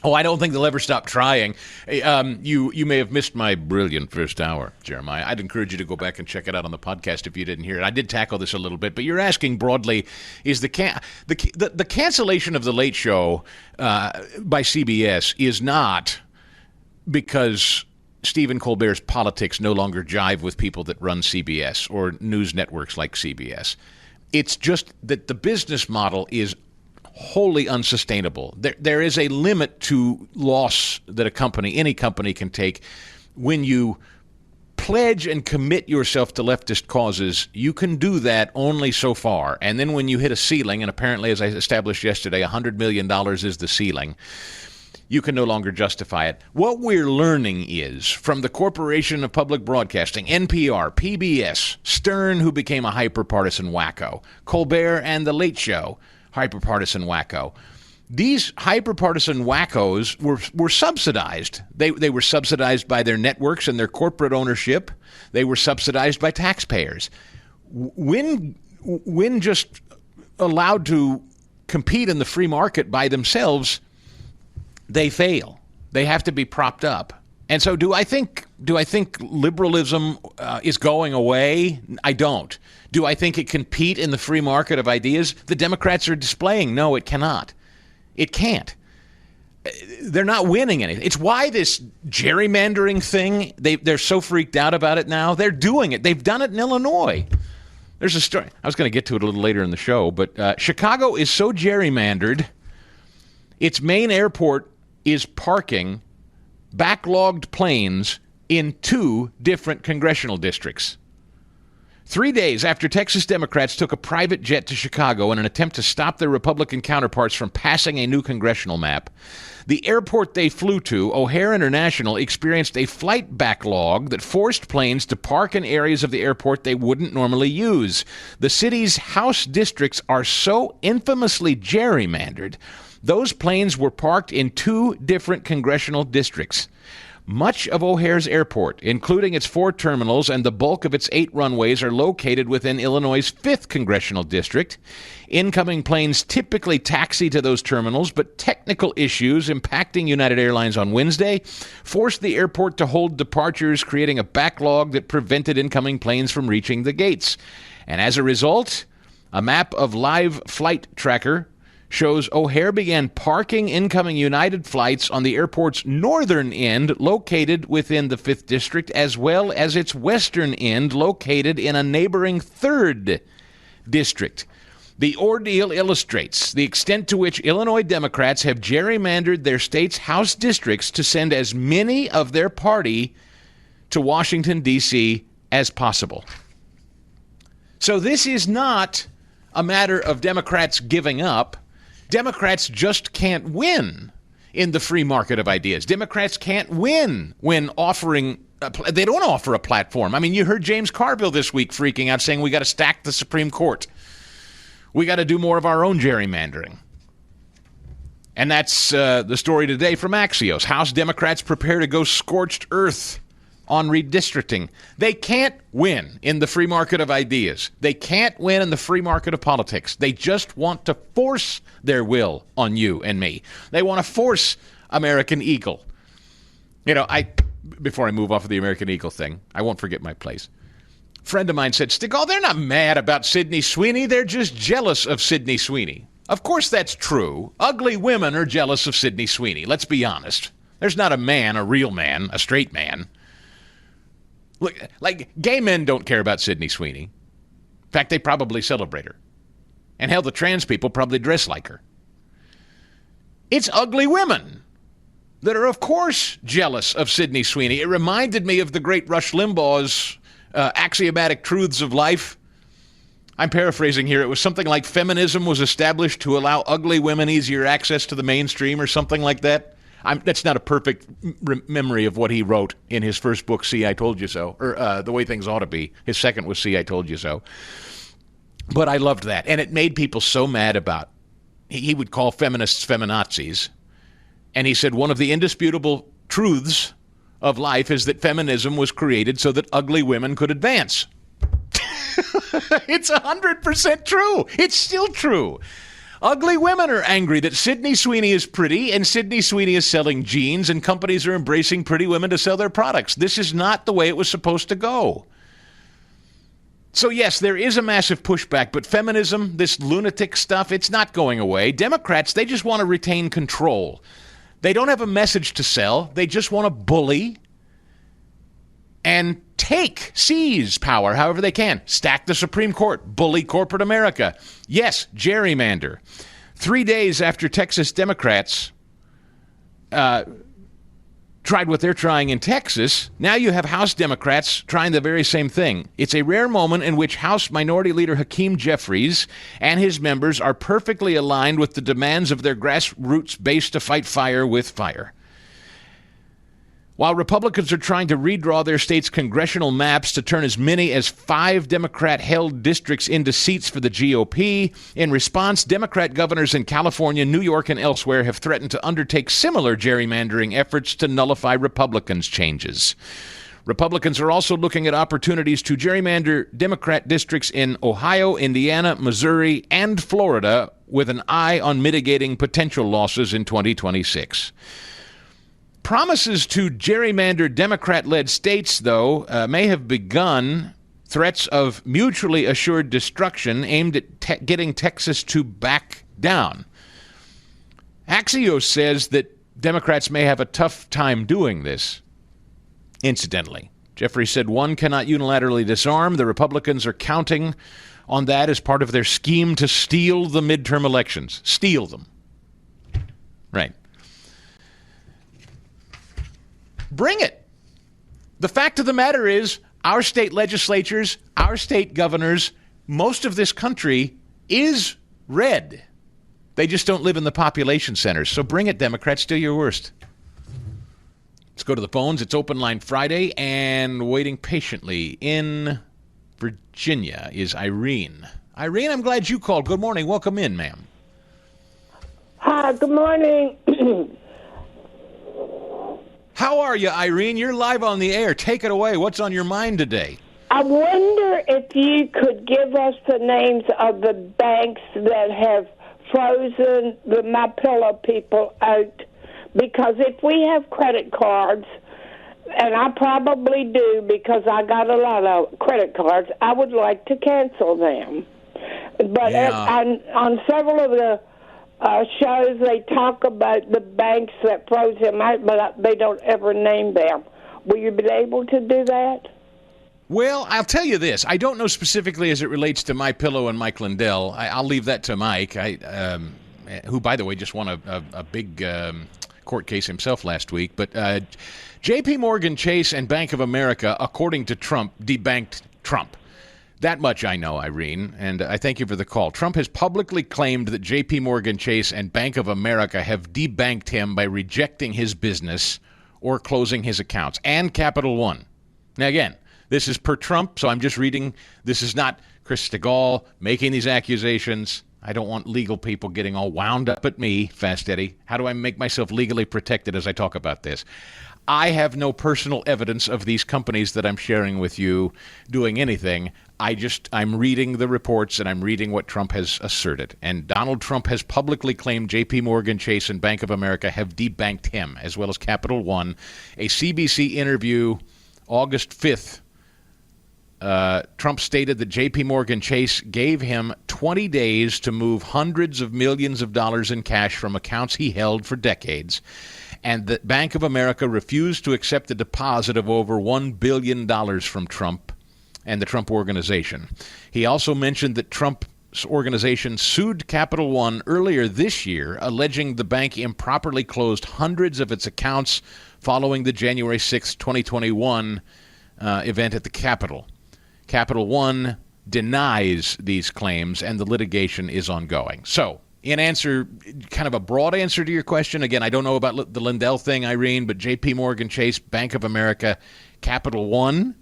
Oh, I don't think they'll ever stop trying. You may have missed my brilliant first hour, Jeremiah. I'd encourage you to go back and check it out on the podcast if you didn't hear it. I did tackle this a little bit, but you're asking broadly, is the cancellation of The Late Show by CBS is not because Stephen Colbert's politics no longer jive with people that run CBS or news networks like CBS. It's just that the business model is wholly unsustainable. There is a limit to loss that any company can take. When you pledge and commit yourself to leftist causes, you can do that only so far. And then when you hit a ceiling, and apparently, as I established yesterday, $100 million is the ceiling, you can no longer justify it. What we're learning is from the Corporation of Public Broadcasting, NPR, PBS, Stern, who became a hyper-partisan wacko, Colbert and The Late Show, hyper-partisan wacko. These hyper-partisan wackos were subsidized. They were subsidized by their networks and their corporate ownership. They were subsidized by taxpayers. When just allowed to compete in the free market by themselves, they fail. They have to be propped up. And so do I think liberalism is going away? I don't. Do I think it can compete in the free market of ideas? The Democrats are displaying, no, it cannot. It can't. They're not winning anything. It's why this gerrymandering thing, they're so freaked out about it now. They're doing it. They've done it in Illinois. There's a story. I was going to get to it a little later in the show, but Chicago is so gerrymandered, its main airport is parking backlogged planes in 2 different congressional districts. 3 days after Texas Democrats took a private jet to Chicago in an attempt to stop their Republican counterparts from passing a new congressional map, the airport they flew to, O'Hare International, experienced a flight backlog that forced planes to park in areas of the airport they wouldn't normally use. The city's House districts are so infamously gerrymandered, those planes were parked in 2 different congressional districts. Much of O'Hare's airport, including its 4 terminals and the bulk of its 8 runways, are located within Illinois' 5th congressional district. Incoming planes typically taxi to those terminals, but technical issues impacting United Airlines on Wednesday forced the airport to hold departures, creating a backlog that prevented incoming planes from reaching the gates. And as a result, a map of Live Flight Tracker shows O'Hare began parking incoming United flights on the airport's northern end, located within the 5th District, as well as its western end, located in a neighboring 3rd District. The ordeal illustrates the extent to which Illinois Democrats have gerrymandered their state's House districts to send as many of their party to Washington, D.C. as possible. So this is not a matter of Democrats giving up. Democrats just can't win in the free market of ideas. Democrats can't win when they don't offer a platform. I mean, you heard James Carville this week freaking out, saying we got to stack the Supreme Court. We got to do more of our own gerrymandering. And that's the story today from Axios. House Democrats prepare to go scorched earth on redistricting. They can't win in the free market of ideas. They can't win in the free market of politics. They just want to force their will on you and me. They want to force American Eagle. You know, before I move off of the American Eagle thing, I won't forget my place. A friend of mine said, Stigall, they're not mad about Sydney Sweeny. They're just jealous of Sydney Sweeny. Of course that's true. Ugly women are jealous of Sydney Sweeny. Let's be honest. There's not a man, a real man, a straight man. Look, like, gay men don't care about Sydney Sweeny. In fact, they probably celebrate her. And hell, the trans people probably dress like her. It's ugly women that are, of course, jealous of Sydney Sweeny. It reminded me of the great Rush Limbaugh's axiomatic truths of life. I'm paraphrasing here. It was something like feminism was established to allow ugly women easier access to the mainstream or something like that. That's not a perfect memory of what he wrote in his first book, See, I Told You So, or The Way Things Ought to Be. His second was See, I Told You So. But I loved that. And it made people so mad about, he would call feminists feminazis. And he said one of the indisputable truths of life is that feminism was created so that ugly women could advance. It's 100% true. It's still true. Ugly women are angry that Sydney Sweeny is pretty and Sydney Sweeny is selling jeans and companies are embracing pretty women to sell their products. This is not the way it was supposed to go. So yes, there is a massive pushback, but feminism, this lunatic stuff, it's not going away. Democrats, they just want to retain control. They don't have a message to sell. They just want to bully and seize power however they can. Stack the Supreme Court, bully corporate America. Yes, gerrymander. 3 days after Texas Democrats tried what they're trying in Texas, now you have House Democrats trying the very same thing. It's a rare moment in which House Minority Leader Hakeem Jeffries and his members are perfectly aligned with the demands of their grassroots base to fight fire with fire. While Republicans are trying to redraw their state's congressional maps to turn as many as 5 Democrat-held districts into seats for the GOP, in response, Democrat governors in California, New York, and elsewhere have threatened to undertake similar gerrymandering efforts to nullify Republicans' changes. Republicans are also looking at opportunities to gerrymander Democrat districts in Ohio, Indiana, Missouri, and Florida with an eye on mitigating potential losses in 2026. Promises to gerrymander Democrat-led states, though, may have begun. Threats of mutually assured destruction aimed at getting Texas to back down. Axios says that Democrats may have a tough time doing this. Incidentally, Jeffrey said one cannot unilaterally disarm. The Republicans are counting on that as part of their scheme to steal the midterm elections. Steal them. Right. Bring it. The fact of the matter is, our state legislatures, our state governors, most of this country is red. They just don't live in the population centers. So bring it, Democrats. Do your worst. Let's go to the phones. It's Open Line Friday, and waiting patiently in Virginia is Irene. Irene, I'm glad you called. Good morning. Welcome in, ma'am. Hi, good morning. How are you, Irene? You're live on the air. Take it away. What's on your mind today? I wonder if you could give us the names of the banks that have frozen the MyPillow people out. Because if we have credit cards, and I probably do because I got a lot of credit cards, I would like to cancel them. But on several of the shows, they talk about the banks that froze them out, but they don't ever name them. Will you be able to do that? Well, I'll tell you this. I don't know specifically as it relates to MyPillow and Mike Lindell. I'll leave that to Mike, who, by the way, just won a big court case himself last week. But J.P. Morgan Chase and Bank of America, according to Trump, debanked Trump. That much I know, Irene, and I thank you for the call. Trump has publicly claimed that J.P. Morgan Chase and Bank of America have debanked him by rejecting his business or closing his accounts, and Capital One. Now, again, this is per Trump, so I'm just reading. This is not Chris Stigall making these accusations. I don't want legal people getting all wound up at me, Fast Eddie. How do I make myself legally protected as I talk about this? I have no personal evidence of these companies that I'm sharing with you doing anything. I'm reading the reports and I'm reading what Trump has asserted. And Donald Trump has publicly claimed J.P. Morgan Chase and Bank of America have debanked him, as well as Capital One. A CBC interview August 5th, Trump stated that J.P. Morgan Chase gave him 20 days to move hundreds of millions of dollars in cash from accounts he held for decades, and that Bank of America refused to accept a deposit of over $1 billion from Trump and the Trump Organization. He also mentioned that Trump's organization sued Capital One earlier this year, alleging the bank improperly closed hundreds of its accounts following the January 6, 2021 event at the Capitol. Capital One denies these claims, and the litigation is ongoing. So, in answer, kind of a broad answer to your question, again, I don't know about the Lindell thing, Irene, but J.P. Morgan Chase, Bank of America, Capital One,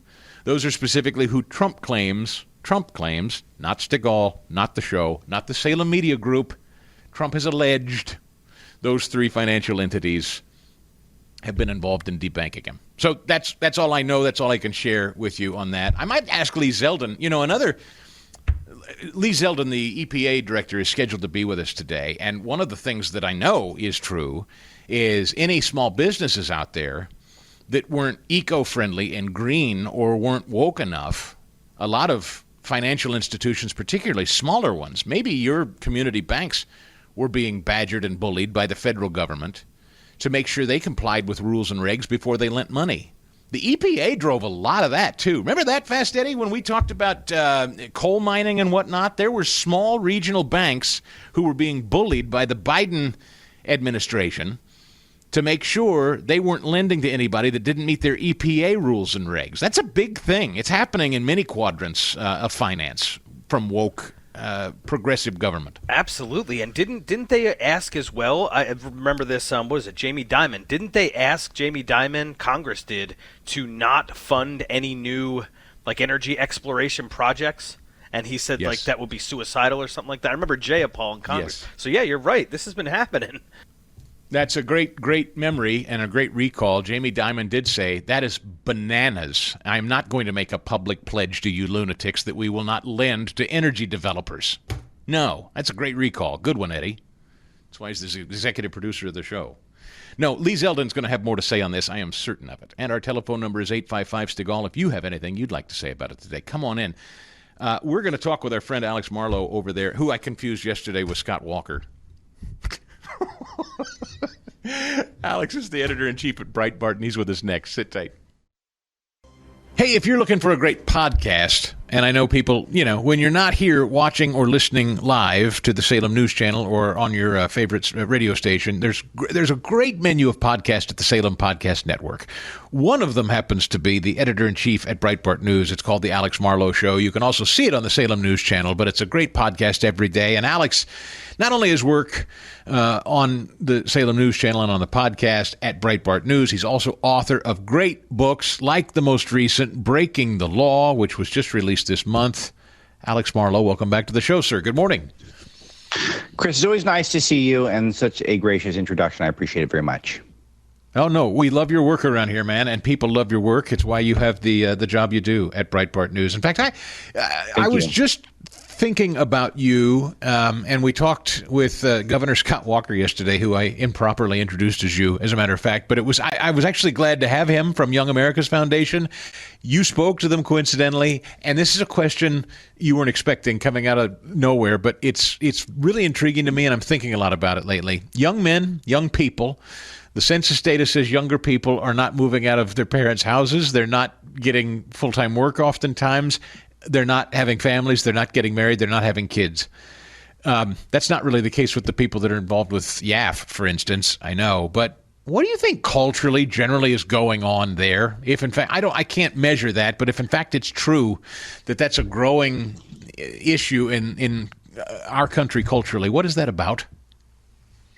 those are specifically who Trump claims, not Stigall, not the show, not the Salem Media Group. Trump has alleged those three financial entities have been involved in debanking him. So that's all I know. That's all I can share with you on that. I might ask Lee Zeldin. Lee Zeldin, the EPA director, is scheduled to be with us today. And one of the things that I know is true is any small businesses out there that weren't eco-friendly and green or weren't woke enough, a lot of financial institutions, particularly smaller ones, maybe your community banks were being badgered and bullied by the federal government to make sure they complied with rules and regs before they lent money. The EPA drove a lot of that, too. Remember that, Fast Eddie, when we talked about coal mining and whatnot? There were small regional banks who were being bullied by the Biden administration to make sure they weren't lending to anybody that didn't meet their EPA rules and regs. That's a big thing. It's happening in many quadrants of finance from woke progressive government. Absolutely. And didn't they ask as well? I remember this, what was it, Jamie Dimon? Didn't they ask Jamie Dimon, Congress did, to not fund any new energy exploration projects? And he said that would be suicidal or something like that. I remember Jayapal in Congress. Yes. So yeah, you're right. This has been happening. That's a great memory and a great recall. Jamie Dimon did say, that is bananas. I'm not going to make a public pledge to you lunatics that we will not lend to energy developers. No, that's a great recall. Good one, Eddie. That's why he's the executive producer of the show. No, Lee Zeldin's going to have more to say on this. I am certain of it. And our telephone number is 855-STIGAL. If you have anything you'd like to say about it today, come on in. We're going to talk with our friend Alex Marlow over there, who I confused yesterday with Scott Walker. Alex is the editor-in-chief at Breitbart, and he's with us next. Sit tight. Hey, if you're looking for a great podcast, and I know people, when you're not here watching or listening live to the Salem News Channel or on your favorite radio station, there's a great menu of podcasts at the Salem Podcast Network. One of them happens to be the editor-in-chief at Breitbart News. It's called The Alex Marlow Show. You can also see it on the Salem News Channel, but it's a great podcast every day. And Alex, not only his work on the Salem News Channel and on the podcast at Breitbart News, he's also author of great books like the most recent, Breaking the Law, which was just released this month. Alex Marlow, welcome back to the show, sir. Good morning. Chris, it's always nice to see you, and such a gracious introduction. I appreciate it very much. Oh, no, we love your work around here, man, and people love your work. It's why you have the job you do at Breitbart News. In fact, I was just thinking about you, and we talked with Governor Scott Walker yesterday, who I improperly introduced as you, as a matter of fact. But I was actually glad to have him from Young America's Foundation. You spoke to them coincidentally, and this is a question you weren't expecting coming out of nowhere, but it's really intriguing to me, and I'm thinking a lot about it lately. Young men, young people. The census data says younger people are not moving out of their parents' houses. They're not getting full-time work oftentimes. They're not having families. They're not getting married. They're not having kids. That's not really the case with the people that are involved with YAF, for instance. I know. But what do you think culturally generally is going on there? If, in fact, I can't measure that, but if, in fact, it's true that that's a growing issue in our country culturally, what is that about?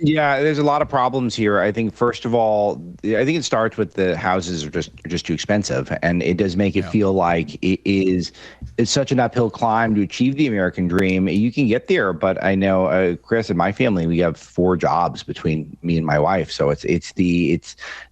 Yeah, there's a lot of problems here. I think, first of all, I think it starts with the houses are just too expensive, and it does make it feel like it's such an uphill climb to achieve the American dream. You can get there, but I know, Chris, and my family, we have 4 jobs between me and my wife, so it's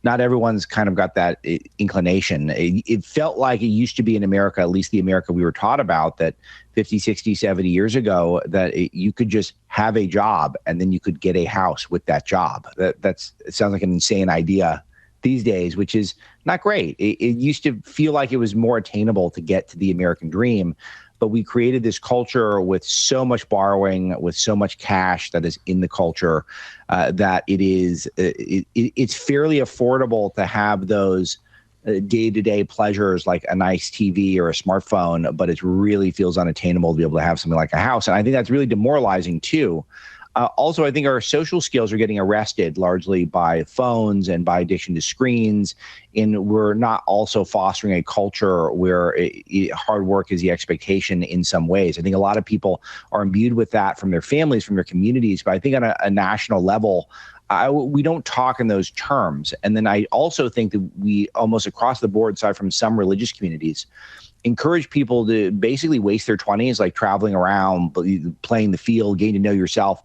not everyone's kind of got that inclination. It felt like it used to be in America, at least the America we were taught about, that 50, 60, 70 years ago, that you could just have a job and then you could get a house with that job. It sounds like an insane idea these days, which is not great. It used to feel like it was more attainable to get to the American dream, but we created this culture with so much borrowing, with so much cash that is in the culture, that it's fairly affordable to have those day-to-day pleasures like a nice TV or a smartphone, but it really feels unattainable to be able to have something like a house. And I think that's really demoralizing too. Also, I think our social skills are getting arrested largely by phones and by addiction to screens. And we're not also fostering a culture where hard work is the expectation in some ways. I think a lot of people are imbued with that from their families, from their communities. But I think on a national level, we don't talk in those terms. And then I also think that we almost across the board, aside from some religious communities, encourage people to basically waste their 20s, like traveling around, playing the field, getting to know yourself,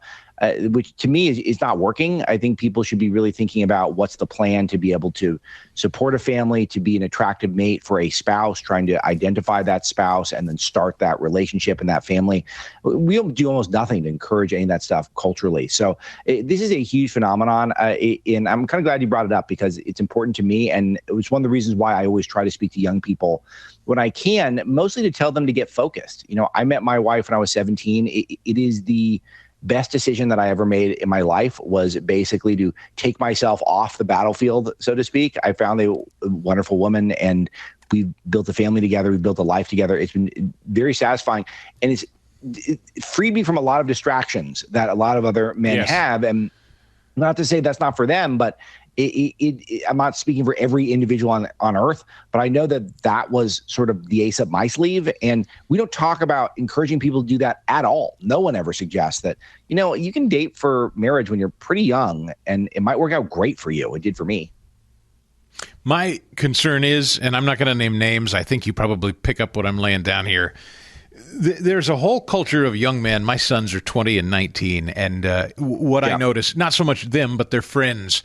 which to me is not working. I think people should be really thinking about what's the plan to be able to support a family, to be an attractive mate for a spouse, trying to identify that spouse and then start that relationship and that family. We don't do almost nothing to encourage any of that stuff culturally. So this is a huge phenomenon. And I'm kind of glad you brought it up because it's important to me. And it was one of the reasons why I always try to speak to young people when I can, mostly to tell them to get focused. I met my wife when I was 17. It is the best decision that I ever made in my life was basically to take myself off the battlefield, so to speak. I found a wonderful woman, and we built a family together. We built a life together. It's been very satisfying, and it freed me from a lot of distractions that a lot of other men have. And not to say that's not for them, but I'm not speaking for every individual on earth, but I know that was sort of the ace up my sleeve. And we don't talk about encouraging people to do that at all. No one ever suggests that, you can date for marriage when you're pretty young, and it might work out great for you. It did for me. My concern is, and I'm not going to name names, I think you probably pick up what I'm laying down here. There's a whole culture of young men. My sons are 20 and 19. And what I notice, not so much them, but their friends.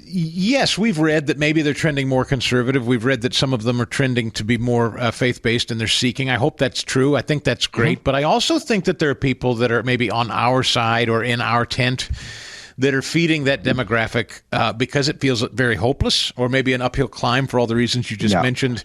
Yes, we've read that maybe they're trending more conservative. We've read that some of them are trending to be more faith-based and they're seeking. I hope that's true. I think that's great. But I also think that there are people that are maybe on our side or in our tent that are feeding that demographic because it feels very hopeless, or maybe an uphill climb for all the reasons you just mentioned.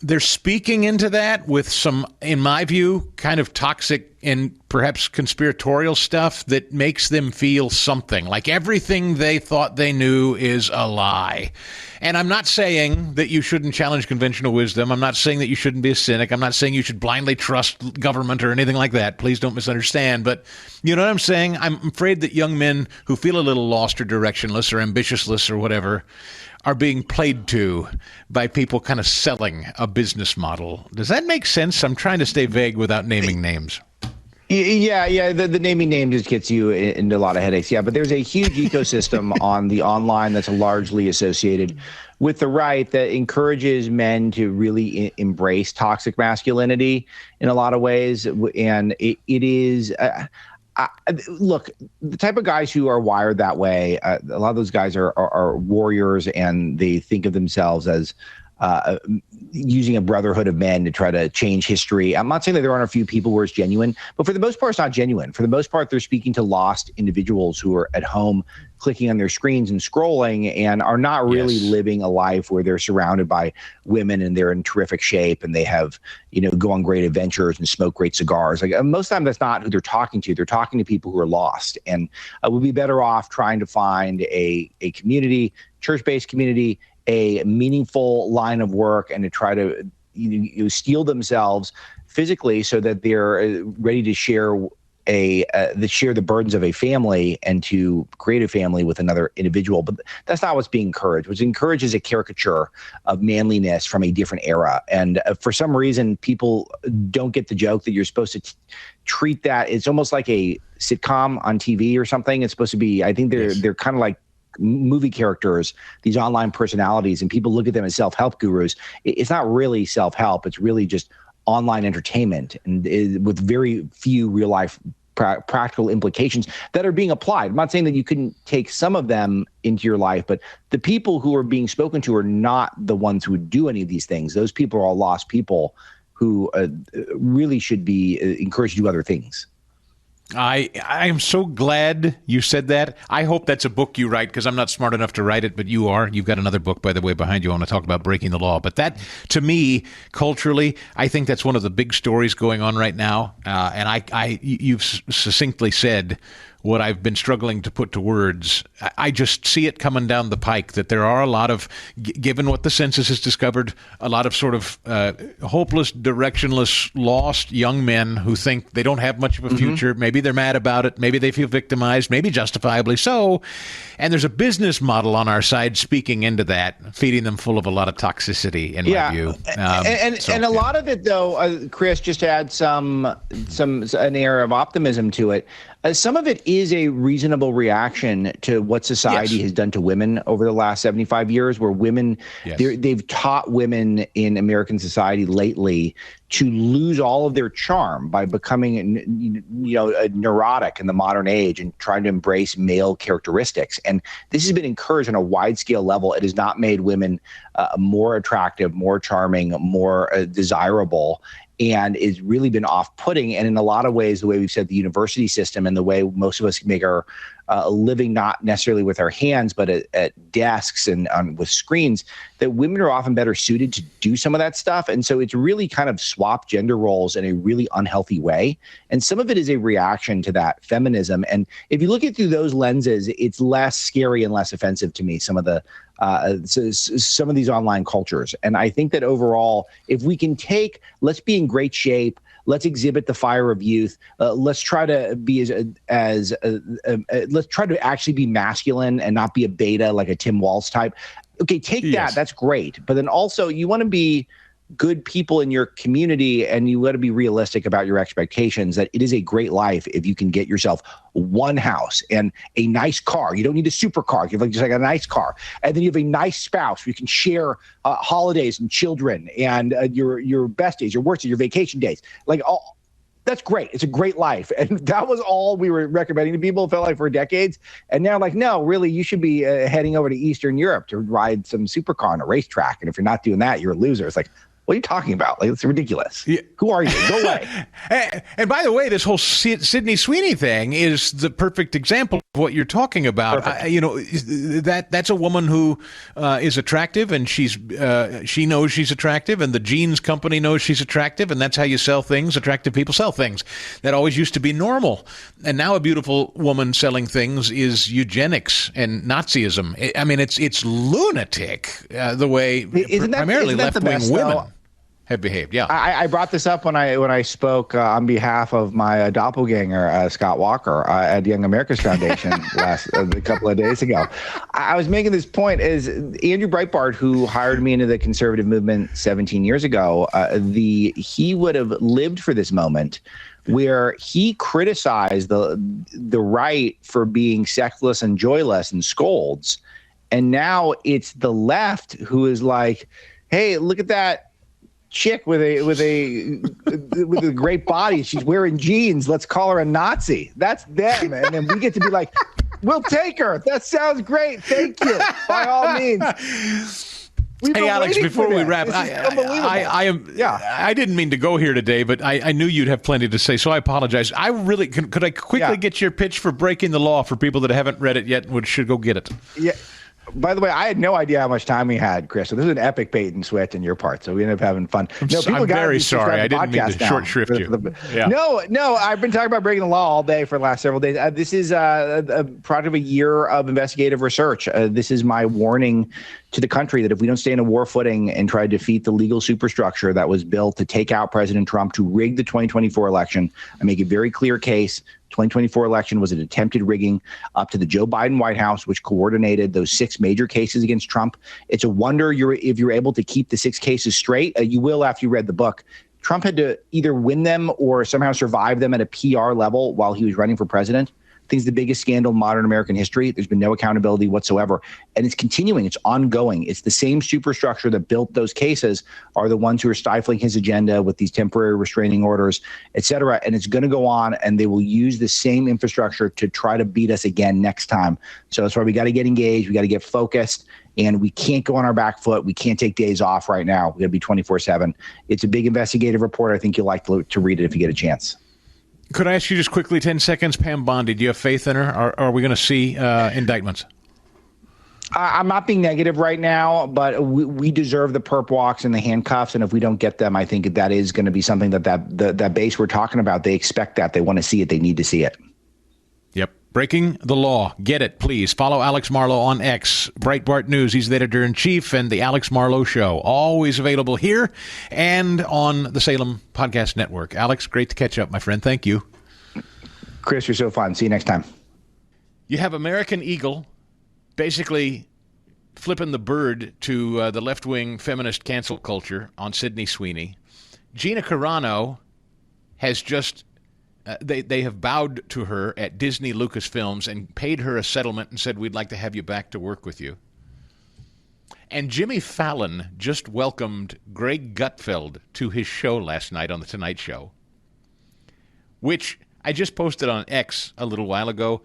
They're speaking into that with some, in my view, kind of toxic and perhaps conspiratorial stuff that makes them feel something like everything they thought they knew is a lie. And I'm not saying that you shouldn't challenge conventional wisdom. I'm not saying that you shouldn't be a cynic. I'm not saying you should blindly trust government or anything like that. Please don't misunderstand. But you know what I'm saying? I'm afraid that young men who feel a little lost or directionless or ambitiousless or whatever are being played to by people kind of selling a business model. Does that make sense? I'm trying to stay vague without naming names. Yeah. The naming name just gets you into a lot of headaches. Yeah, but there's a huge ecosystem on the online that's largely associated with the right that encourages men to really embrace toxic masculinity in a lot of ways. And it is... look, the type of guys who are wired that way, a lot of those guys are warriors, and they think of themselves as using a brotherhood of men to try to change history. I'm not saying that there aren't a few people where it's genuine, but for the most part, it's not genuine. For the most part, they're speaking to lost individuals who are at home clicking on their screens and scrolling and are not really living a life where they're surrounded by women and they're in terrific shape and they have, go on great adventures and smoke great cigars. Like most of the time, that's not who they're talking to. They're talking to people who are lost, and we'll be better off trying to find a community, church-based community, a meaningful line of work, and to try to steel themselves physically so that they're ready to share the burdens of a family and to create a family with another individual. But that's not what's being encouraged. What's encouraged is a caricature of manliness from a different era. And for some reason, people don't get the joke that you're supposed to treat that. It's almost like a sitcom on TV or something. It's supposed to be, I think they're kind of like movie characters, these online personalities, and people look at them as self-help gurus. It's not really self-help. It's really just online entertainment, and with very few real life practical implications that are being applied. I'm not saying that you couldn't take some of them into your life, but the people who are being spoken to are not the ones who would do any of these things. Those people are all lost people who really should be encouraged to do other things. I am so glad you said that. I hope that's a book you write, because I'm not smart enough to write it, but you are. You've got another book, by the way, behind you. I want to talk about breaking the law. But that, to me, culturally, I think that's one of the big stories going on right now. And you've succinctly said what I've been struggling to put to words. I just see it coming down the pike that there are a lot of, given what the census has discovered, a lot of sort of hopeless, directionless, lost young men who think they don't have much of a future. Maybe they're mad about it. Maybe they feel victimized, maybe justifiably so. And there's a business model on our side speaking into that, feeding them full of a lot of toxicity, in my view. And a lot of it, though, Chris, just to add an air of optimism to it, some of it is a reasonable reaction to what society has done to women over the last 75 years, where women, they've taught women in American society lately to lose all of their charm by becoming, neurotic in the modern age and trying to embrace male characteristics. And this has been encouraged on a wide scale level. It has not made women more attractive, more charming, more desirable, and it's really been off-putting. And in a lot of ways, the way we've said the university system and the way most of us make our living not necessarily with our hands, but at desks and with screens, that women are often better suited to do some of that stuff. And so it's really kind of swapped gender roles in a really unhealthy way. And some of it is a reaction to that feminism. And if you look at it through those lenses, it's less scary and less offensive to me, some of these online cultures. And I think that overall, if we can let's be in great shape, let's exhibit the fire of youth. Let's try to be let's try to actually be masculine and not be a beta like a Tim Walz type. Okay, take that. That's great. But then also you want to be good people in your community, and you got to be realistic about your expectations that it is a great life if you can get yourself one house and a nice car. You don't need a supercar. You have just like a nice car. And then you have a nice spouse where you can share holidays and children and your best days, your worst days, your vacation days. That's great. It's a great life. And that was all we were recommending to people, it felt like, for decades. And now, no, really, you should be heading over to Eastern Europe to ride some supercar on a racetrack. And if you're not doing that, you're a loser. It's like, what are you talking about? It's ridiculous. Yeah. Who are you? Go away. And by the way, this whole Sydney Sweeny thing is the perfect example of what you're talking about. That's a woman who is attractive, and she knows she's attractive, and the jeans company knows she's attractive, and that's how you sell things. Attractive people sell things. That always used to be normal. And now a beautiful woman selling things is eugenics and Nazism. I mean, it's lunatic the way primarily left-wing women have behaved. Yeah, I brought this up when I spoke on behalf of my doppelganger Scott Walker at Young America's Foundation a couple of days ago. I was making this point is Andrew Breitbart, who hired me into the conservative movement 17 years ago. He would have lived for this moment where he criticized the right for being sexless and joyless and scolds, and now it's the left who is like, hey, look at that chick with a great body. She's wearing jeans. Let's call her a Nazi. That's them. And then we get to be like, we'll take her. That sounds great. Thank you. By all means. Hey, Alex, before we wrap, I didn't mean to go here today, but I knew you'd have plenty to say, so I apologize. Could I quickly get your pitch for breaking the law for people that haven't read it yet and should go get it? Yeah. By the way, I had no idea how much time we had, Chris. So this is an epic bait and switch on your part. So we ended up having fun. I'm very sorry. I didn't mean to short shrift you. No. I've been talking about breaking the law all day for the last several days. This is a product of a year of investigative research. This is my warning to the country that if we don't stay in a war footing and try to defeat the legal superstructure that was built to take out President Trump, to rig the 2024 election, I make a very clear case. 2024 election was an attempted rigging up to the Joe Biden White House, which coordinated those 6 major cases against Trump. It's a wonder if you're able to keep the 6 cases straight. You will after you read the book. Trump had to either win them or somehow survive them at a PR level while he was running for president. I think it's the biggest scandal in modern American history. There's been no accountability whatsoever. And it's continuing. It's ongoing. It's the same superstructure that built those cases are the ones who are stifling his agenda with these temporary restraining orders, et cetera. And it's going to go on, and they will use the same infrastructure to try to beat us again next time. So that's why we got to get engaged. We got to get focused. And we can't go on our back foot. We can't take days off right now. We got to be 24/7. It's a big investigative report. I think you'll like to read it if you get a chance. Could I ask you just quickly, 10 seconds, Pam Bondi, do you have faith in her? Or are we going to see indictments? I'm not being negative right now, but we deserve the perp walks and the handcuffs. And if we don't get them, I think that is going to be something that base we're talking about, they expect that. They want to see it. They need to see it. Yep. Breaking the law. Get it, please. Follow Alex Marlow on X, Breitbart News. He's the editor-in-chief, and the Alex Marlow Show. Always available here and on the Salem Podcast Network. Alex, great to catch up, my friend. Thank you. Chris, you're so fun. See you next time. You have American Eagle basically flipping the bird to the left-wing feminist cancel culture on Sydney Sweeny. Gina Carano has just... They have bowed to her at Disney Lucasfilms and paid her a settlement and said, we'd like to have you back to work with you. And Jimmy Fallon just welcomed Greg Guttfeld to his show last night on The Tonight Show, which I just posted on X a little while ago.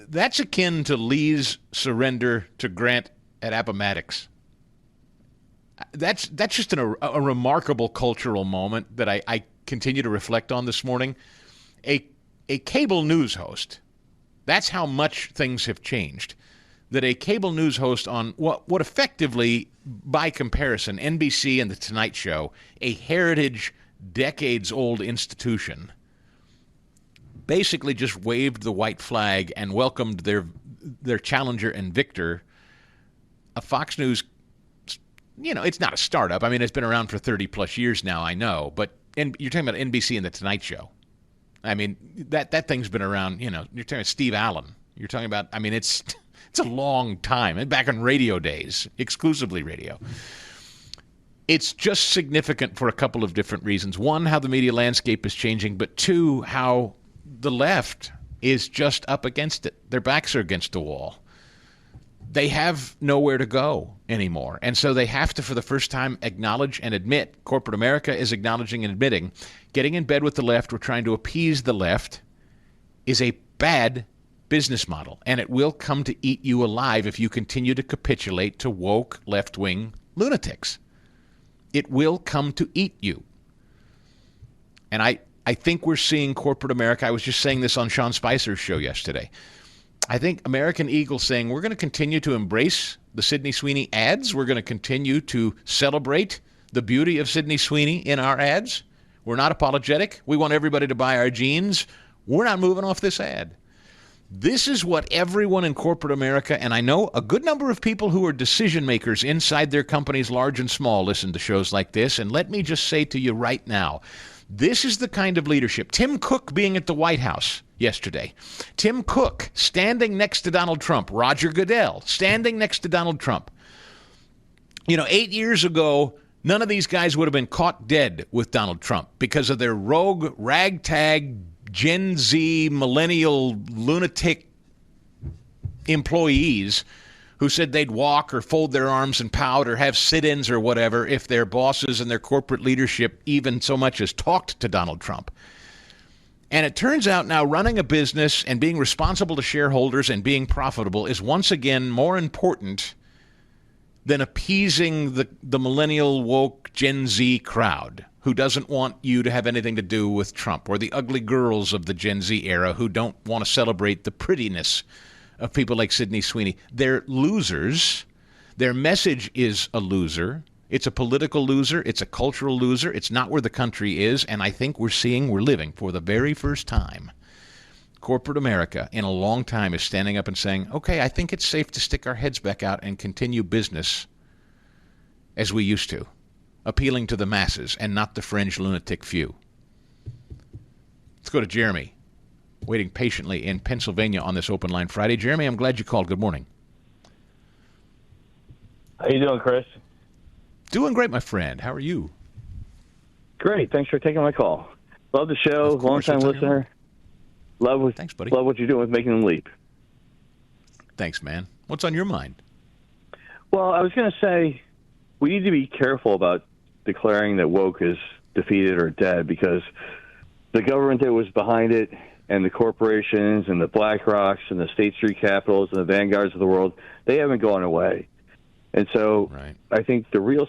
That's akin to Lee's surrender to Grant at Appomattox. That's just a remarkable cultural moment that I continue to reflect on this morning. A cable news host That's how much things have changed. That a cable news host on what effectively, by comparison, NBC and The Tonight Show, a heritage, decades-old institution, basically just waved the white flag and welcomed their challenger and victor. A Fox News, it's not a startup. I mean, it's been around for 30-plus years now, I know. But you're talking about NBC and The Tonight Show. I mean, that thing's been around, you're talking about Steve Allen. You're talking about, I mean, it's a long time. Back in radio days, exclusively radio. It's just significant for a couple of different reasons. One, how the media landscape is changing, but two, how the left is just up against it. Their backs are against the wall. They have nowhere to go anymore. And so they have to, for the first time, acknowledge and admit, corporate America is acknowledging and admitting, getting in bed with the left, we're trying to appease the left, is a bad business model. And it will come to eat you alive if you continue to capitulate to woke left-wing lunatics. It will come to eat you. And I think we're seeing corporate America. I was just saying this on Sean Spicer's show yesterday. I think American Eagle saying we're going to continue to embrace the Sydney Sweeny ads. We're going to continue to celebrate the beauty of Sydney Sweeny in our ads. We're not apologetic. We want everybody to buy our jeans. We're not moving off this ad. This is what everyone in corporate America, and I know a good number of people who are decision makers inside their companies, large and small, listen to shows like this. And let me just say to you right now, this is the kind of leadership. Tim Cook being at the White House yesterday. Tim Cook standing next to Donald Trump. Roger Goodell standing next to Donald Trump. 8 years ago, none of these guys would have been caught dead with Donald Trump because of their rogue, ragtag, Gen Z, millennial, lunatic employees who said they'd walk or fold their arms and pout or have sit-ins or whatever if their bosses and their corporate leadership even so much as talked to Donald Trump. And it turns out now running a business and being responsible to shareholders and being profitable is once again more important than appeasing the millennial woke Gen Z crowd who doesn't want you to have anything to do with Trump, or the ugly girls of the Gen Z era who don't want to celebrate the prettiness of people like Sydney Sweeny. They're losers. Their message is a loser. It's a political loser. It's a cultural loser. It's not where the country is. And I think we're living for the very first time. Corporate America in a long time is standing up and saying, okay, I think it's safe to stick our heads back out and continue business as we used to, appealing to the masses and not the fringe lunatic few. Let's go to Jeremy, waiting patiently in Pennsylvania on this Open Line Friday. Jeremy, I'm glad you called. Good morning. How you doing, Chris? Doing great, my friend. How are you? Great. Thanks for taking my call. Love the show. Long-time listener. Thanks, buddy. Love what you're doing with Making Them Leap. Thanks, man. What's on your mind? Well, I was going to say we need to be careful about declaring that woke is defeated or dead, because the government that was behind it and the corporations and the BlackRocks and the State Street Capitals and the Vanguards of the world, they haven't gone away. And so I think the real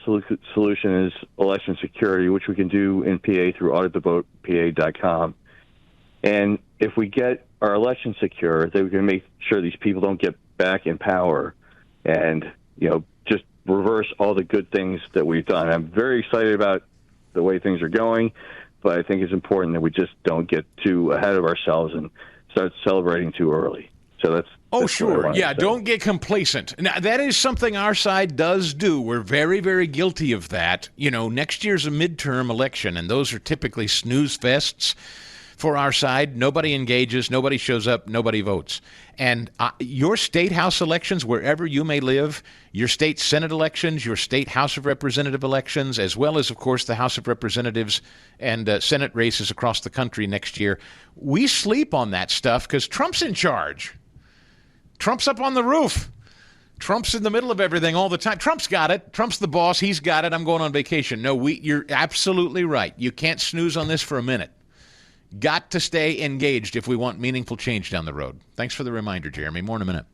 solution is election security, which we can do in PA through auditthevotepa.com. And if we get our election secure, then we can make sure these people don't get back in power and, just reverse all the good things that we've done. I'm very excited about the way things are going, but I think it's important that we just don't get too ahead of ourselves and start celebrating too early. So that's sure. Yeah, don't get complacent. Now, that is something our side does do. We're very, very guilty of that. Next year's a midterm election, and those are typically snooze fests for our side. Nobody engages, nobody shows up, nobody votes. And your state house elections, wherever you may live, your state Senate elections, your state House of Representative elections, as well as, of course, the House of Representatives and Senate races across the country next year, we sleep on that stuff because Trump's in charge. Trump's up on the roof. Trump's in the middle of everything all the time. Trump's got it. Trump's the boss. He's got it. I'm going on vacation. No, you're absolutely right. You can't snooze on this for a minute. Got to stay engaged if we want meaningful change down the road. Thanks for the reminder, Jeremy. More in a minute.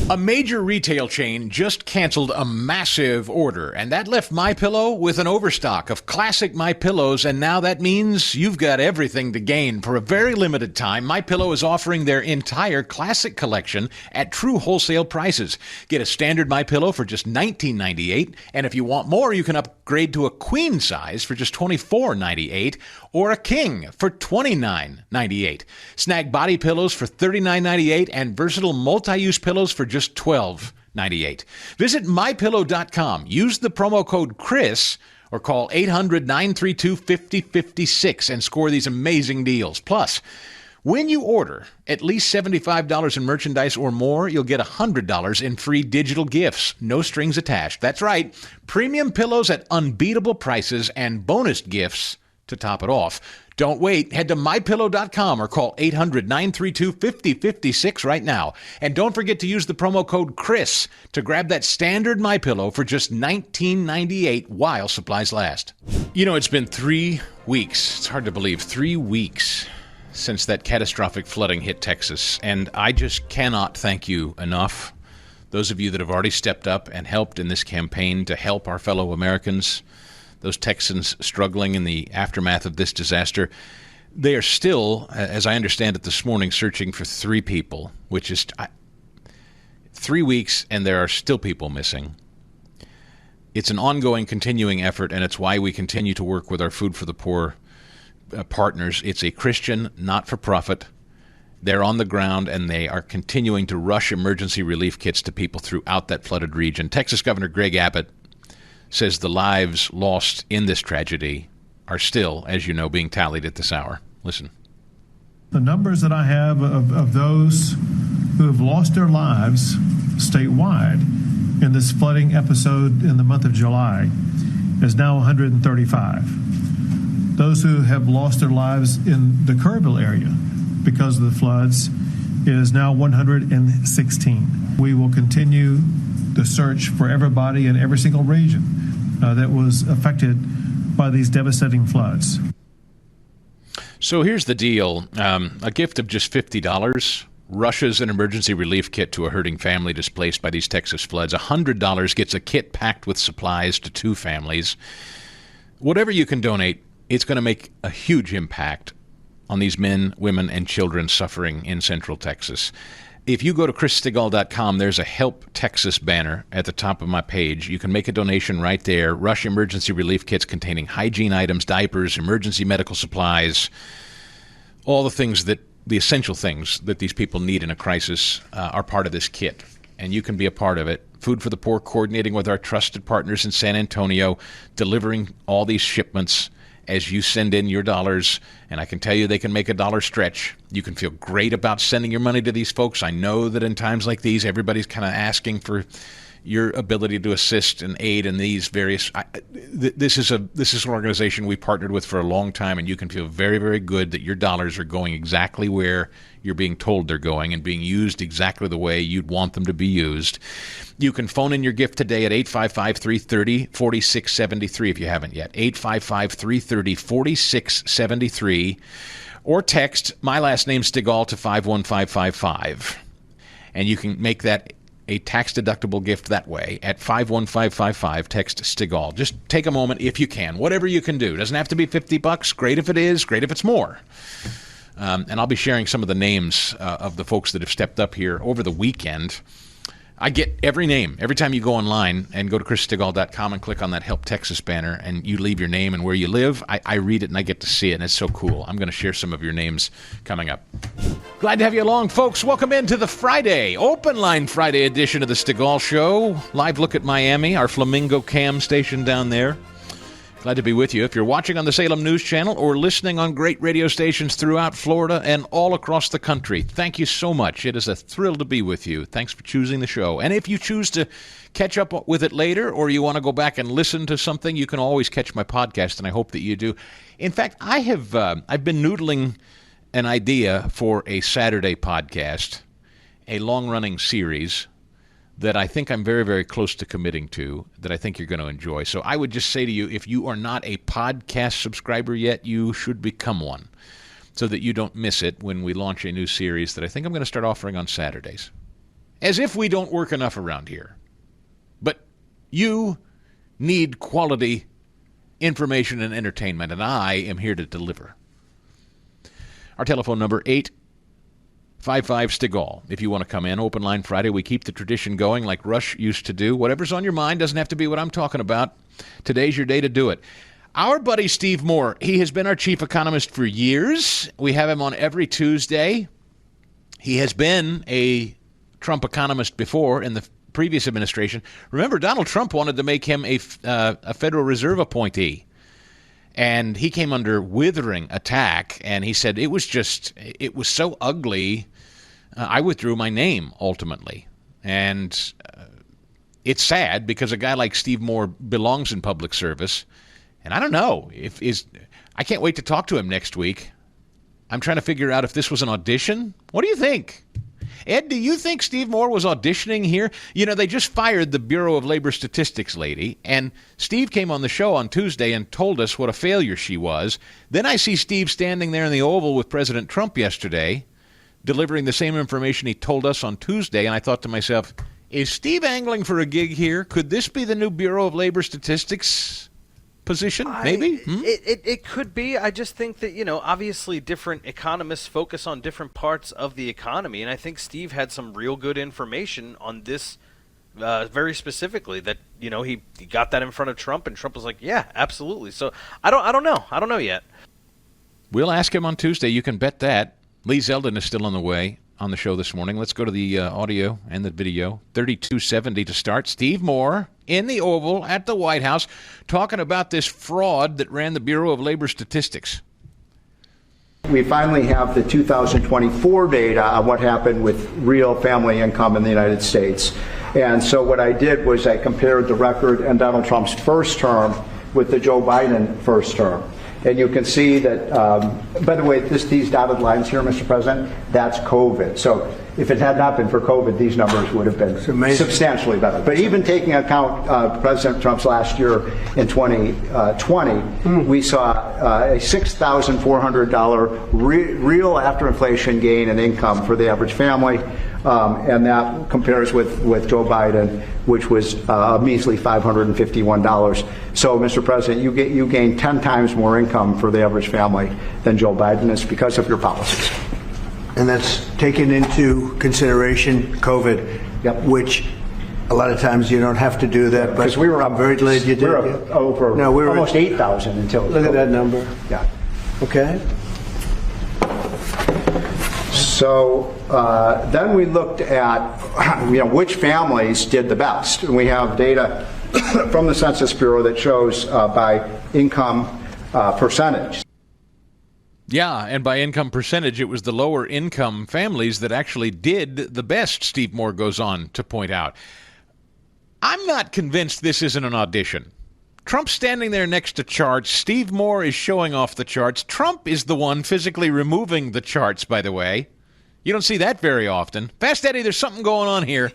A major retail chain just canceled a massive order, and that left MyPillow with an overstock of classic MyPillows, and now that means you've got everything to gain. For a very limited time, MyPillow is offering their entire classic collection at true wholesale prices. Get a standard MyPillow for just $19.98, and if you want more, you can upgrade to a queen size for just $24.98, or a king for $29.98. Snag body pillows for $39.98 and versatile multi-use pillows for just $12.98. Visit mypillow.com. Use the promo code Chris or call 800-932-5056 and score these amazing deals. Plus, when you order at least $75 in merchandise or more, you'll get $100 in free digital gifts. No strings attached. That's right. Premium pillows at unbeatable prices and bonus gifts to top it off. Don't wait. Head to mypillow.com or call 800-932-5056 right now. And don't forget to use the promo code Chris to grab that standard MyPillow for just $19.98 while supplies last. You know, it's been 3 weeks. It's hard to believe. 3 weeks since that catastrophic flooding hit Texas. And I just cannot thank you enough. Those of you that have already stepped up and helped in this campaign to help our fellow Americans, those Texans struggling in the aftermath of this disaster, they are still, as I understand it this morning, searching for 3 people, which is 3 weeks, and there are still people missing. It's an ongoing, continuing effort, and it's why we continue to work with our Food for the Poor partners. It's a Christian, not-for-profit. They're on the ground, and they are continuing to rush emergency relief kits to people throughout that flooded region. Texas Governor Greg Abbott says the lives lost in this tragedy are still, as you know, being tallied at this hour. Listen. The numbers that I have of those who have lost their lives statewide in this flooding episode in the month of July is now 135. Those who have lost their lives in the Kerrville area because of the floods is now 116. We will continue the search for everybody in every single region that was affected by these devastating floods. So here's the deal. A gift of just $50 rushes an emergency relief kit to a hurting family displaced by these Texas floods. $100 gets a kit packed with supplies to 2 families. Whatever you can donate, it's going to make a huge impact on these men, women, and children suffering in Central Texas. If you go to chrisstigall.com, there's a Help Texas banner at the top of my page. You can make a donation right there. Rush emergency relief kits containing hygiene items, diapers, emergency medical supplies, all the essential things that these people need in a crisis are part of this kit, and you can be a part of it. Food for the Poor coordinating with our trusted partners in San Antonio, delivering all these shipments as you send in your dollars, and I can tell you they can make a dollar stretch. You can feel great about sending your money to these folks. I know that in times like these, everybody's kind of asking for your ability to assist and aid in these various. This is an organization we partnered with for a long time, and you can feel very, very good that your dollars are going exactly where you're being told they're going and being used exactly the way you'd want them to be used. You can phone in your gift today at 855-330-4673 if you haven't yet. 855-330-4673, or text my last name Stigall to 51555, and you can make that a tax-deductible gift that way at 51555. Text Stigall. Just take a moment if you can. Whatever you can do. Doesn't have to be $50. Great if it is. Great if it's more. And I'll be sharing some of the names of the folks that have stepped up here over the weekend. I get every name. Every time you go online and go to chrisstigall.com and click on that Help Texas banner and you leave your name and where you live, I read it and I get to see it, and it's so cool. I'm going to share some of your names coming up. Glad to have you along, folks. Welcome into the Friday, Open Line Friday edition of the Stigall Show. Live look at Miami, our Flamingo Cam station down there. Glad to be with you. If you're watching on the Salem News Channel or listening on great radio stations throughout Florida and all across the country, thank you so much. It is a thrill to be with you. Thanks for choosing the show. And if you choose to catch up with it later, or you want to go back and listen to something, you can always catch my podcast, and I hope that you do. In fact, I've been noodling an idea for a Saturday podcast, a long-running series that I think I'm very, very close to committing to, that I think you're going to enjoy. So I would just say to you, if you are not a podcast subscriber yet, you should become one so that you don't miss it when we launch a new series that I think I'm going to start offering on Saturdays. As if we don't work enough around here. But you need quality information and entertainment, and I am here to deliver. Our telephone number, 855-STIGAL. If you want to come in, Open Line Friday, we keep the tradition going like Rush used to do. Whatever's on your mind doesn't have to be what I'm talking about. Today's your day to do it. Our buddy Steve Moore, he has been our chief economist for years. We have him on every Tuesday. He has been a Trump economist before in the previous administration. Remember, Donald Trump wanted to make him a Federal Reserve appointee. And he came under withering attack, and he said it was so ugly, I withdrew my name ultimately. And it's sad because a guy like Steve Moore belongs in public service. And I don't know, I can't wait to talk to him next week. I'm trying to figure out if this was an audition. What do you think? Ed, do you think Steve Moore was auditioning here? You know, they just fired the Bureau of Labor Statistics lady, and Steve came on the show on Tuesday and told us what a failure she was. Then I see Steve standing there in the Oval with President Trump yesterday, delivering the same information he told us on Tuesday, and I thought to myself, is Steve angling for a gig here? Could this be the new Bureau of Labor Statistics position, maybe? It could be. I just think that, obviously different economists focus on different parts of the economy, and I think Steve had some real good information on this very specifically that, he got that in front of Trump, and Trump was like, yeah, absolutely. So I don't know. I don't know yet. We'll ask him on Tuesday. You can bet that. Lee Zeldin is still on the way on the show this morning. Let's go to the audio and the video. 3270 to start. Steve Moore in the Oval at the White House talking about this fraud that ran the Bureau of Labor Statistics. We finally have the 2024 data on what happened with real family income in the United States. And so what I did was I compared the record in Donald Trump's first term with the Joe Biden first term. And you can see that, by the way, these dotted lines here, Mr. President, that's COVID. So if it had not been for COVID, these numbers would have been substantially better. But even taking account President Trump's last year in 2020, we saw a $6,400 real after inflation gain in income for the average family. And that compares with Joe Biden, which was a measly $551. So, Mr. President, you gain 10 times more income for the average family than Joe Biden is because of your policies. And that's taken into consideration COVID, which a lot of times you don't have to do that. But I'm very glad you did. We were almost 8,000 until. Look at that number. Yeah. Okay. So then we looked at which families did the best. And we have data from the Census Bureau that shows by income percentage. Yeah, and by income percentage, it was the lower income families that actually did the best, Steve Moore goes on to point out. I'm not convinced this isn't an audition. Trump's standing there next to charts. Steve Moore is showing off the charts. Trump is the one physically removing the charts, by the way. You don't see that very often. Fast Eddie, there's something going on here.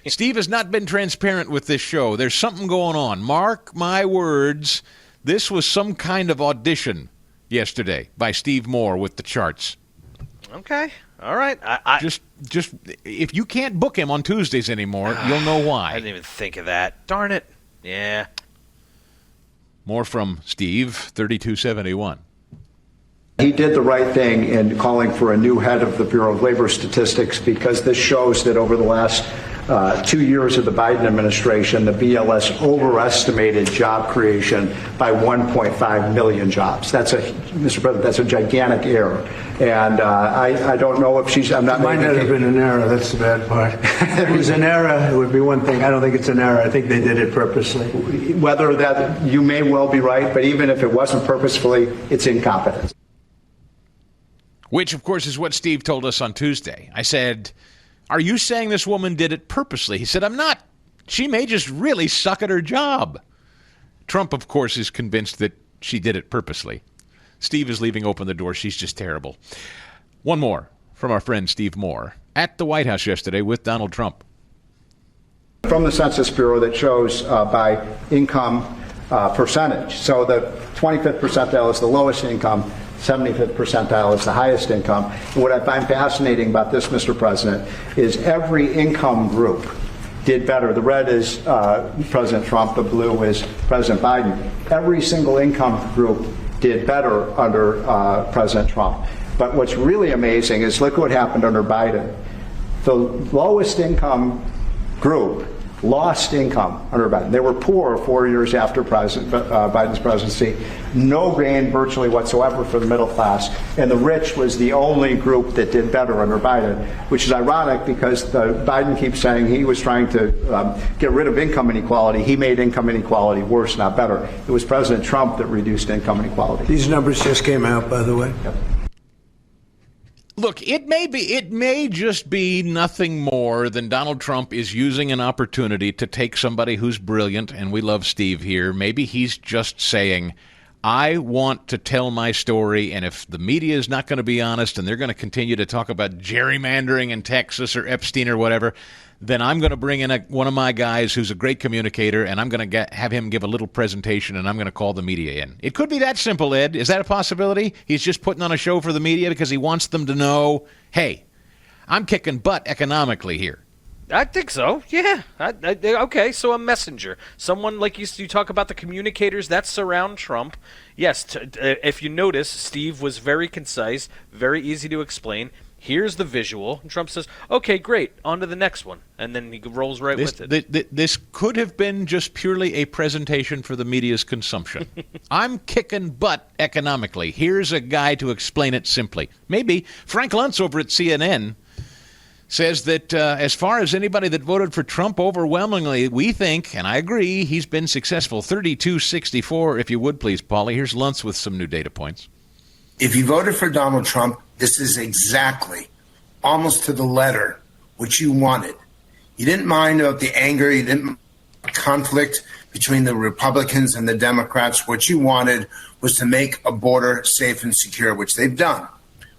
Steve has not been transparent with this show. There's something going on. Mark my words, this was some kind of audition yesterday by Steve Moore with the charts. Okay. All right. Just if you can't book him on Tuesdays anymore, you'll know why. I didn't even think of that. Darn it. Yeah. More from Steve, 3271. He did the right thing in calling for a new head of the Bureau of Labor Statistics because this shows that over the last 2 years of the Biden administration, the BLS overestimated job creation by 1.5 million jobs. Mr. President, that's a gigantic error. And I don't know if she's... It might not have been an error. That's the bad part. If it was an error, it would be one thing. I don't think it's an error. I think they did it purposely. Whether that, you may well be right, but even if it wasn't purposefully, it's incompetence. Which, of course, is what Steve told us on Tuesday. I said, are you saying this woman did it purposely? He said, I'm not. She may just really suck at her job. Trump, of course, is convinced that she did it purposely. Steve is leaving open the door. She's just terrible. One more from our friend Steve Moore at the White House yesterday with Donald Trump. From the Census Bureau that shows by income percentage. So the 25th percentile is the lowest income, 75th percentile is the highest income. And what I find fascinating about this, Mr. President, is every income group did better. The red is President Trump, the blue is President Biden. Every single income group did better under President Trump. But what's really amazing is look what happened under Biden. The lowest income group lost income under Biden. They were poor 4 years after Biden's presidency. No gain virtually whatsoever for the middle class. And the rich was the only group that did better under Biden, which is ironic because Biden keeps saying he was trying to get rid of income inequality. He made income inequality worse, not better. It was President Trump that reduced income inequality. These numbers just came out, by the way. Yep. Look, it may just be nothing more than Donald Trump is using an opportunity to take somebody who's brilliant, and we love Steve here. Maybe he's just saying, I want to tell my story, and if the media is not going to be honest and they're going to continue to talk about gerrymandering in Texas or Epstein or whatever, then I'm going to bring in one of my guys who's a great communicator, and I'm going to have him give a little presentation, and I'm going to call the media in. It could be that simple, Ed. Is that a possibility? He's just putting on a show for the media because he wants them to know, hey, I'm kicking butt economically here. I think so, yeah. Okay, so a messenger. Someone, like you talk about the communicators that surround Trump. Yes, if you notice, Steve was very concise, very easy to explain. Here's the visual. And Trump says, okay, great, on to the next one. And then he rolls with it. This could have been just purely a presentation for the media's consumption. I'm kicking butt economically. Here's a guy to explain it simply. Maybe Frank Luntz over at CNN says that as far as anybody that voted for Trump overwhelmingly, we think, and I agree, he's been successful. 32-64, if you would please, Paulie. Here's Luntz with some new data points. If you voted for Donald Trump, this is exactly, almost to the letter, what you wanted. You didn't mind about the anger. You didn't mind the conflict between the Republicans and the Democrats. What you wanted was to make a border safe and secure, which they've done.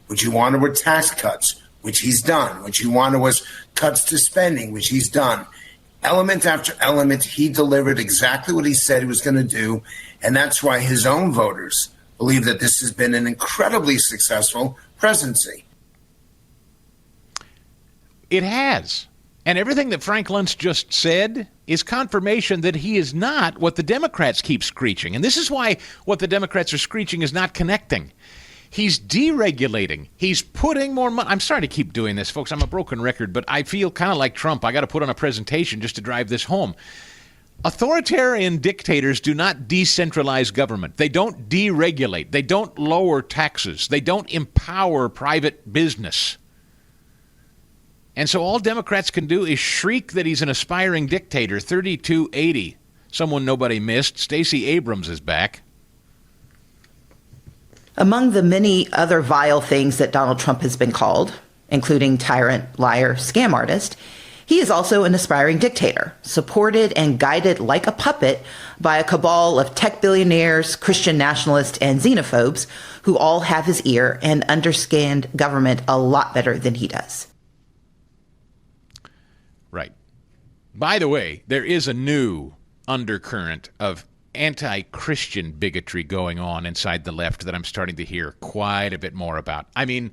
What you wanted were tax cuts, which he's done. What you wanted was cuts to spending, which he's done. Element after element, he delivered exactly what he said he was going to do, and that's why his own voters believe that this has been an incredibly successful presidency. It has. And everything that Frank Luntz just said is confirmation that he is not what the Democrats keep screeching. And this is why what the Democrats are screeching is not connecting. He's deregulating. He's putting more money. I'm sorry to keep doing this, folks. I'm a broken record, but I feel kind of like Trump. I got to put on a presentation just to drive this home. Authoritarian dictators do not decentralize government. They don't deregulate. They don't lower taxes. They don't empower private business. And so all Democrats can do is shriek that he's an aspiring dictator. 3280. Someone nobody missed. Stacey Abrams is back. Among the many other vile things that Donald Trump has been called, including tyrant, liar, scam artist, he is also an aspiring dictator, supported and guided like a puppet by a cabal of tech billionaires, Christian nationalists, and xenophobes who all have his ear and understand government a lot better than he does. Right. By the way, there is a new undercurrent of anti-Christian bigotry going on inside the left that I'm starting to hear quite a bit more about. I mean,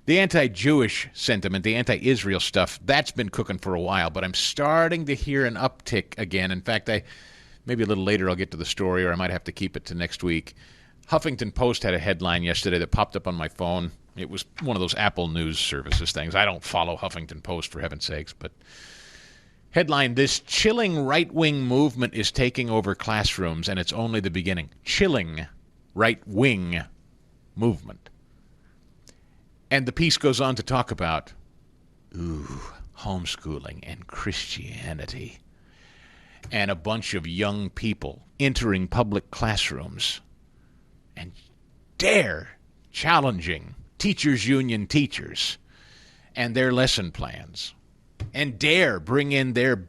the anti-Jewish sentiment, the anti-Israel stuff, that's been cooking for a while, but I'm starting to hear an uptick again. In fact, maybe a little later I'll get to the story, or I might have to keep it to next week. Huffington Post had a headline yesterday that popped up on my phone. It was one of those Apple News services things. I don't follow Huffington Post, for heaven's sakes, but headline, this chilling right-wing movement is taking over classrooms, and it's only the beginning. Chilling right-wing movement. And the piece goes on to talk about, homeschooling and Christianity. And a bunch of young people entering public classrooms and challenging teachers' union teachers and their lesson plans. And bring in their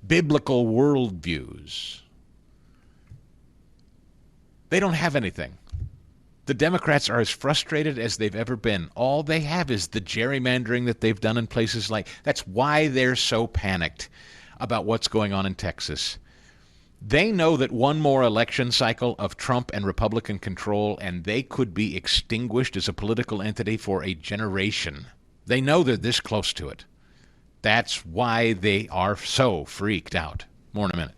biblical worldviews. They don't have anything. The Democrats are as frustrated as they've ever been. All they have is the gerrymandering that they've done in places like... That's why they're so panicked about what's going on in Texas. They know that one more election cycle of Trump and Republican control, and they could be extinguished as a political entity for a generation. They know they're this close to it. That's why they are so freaked out. More in a minute.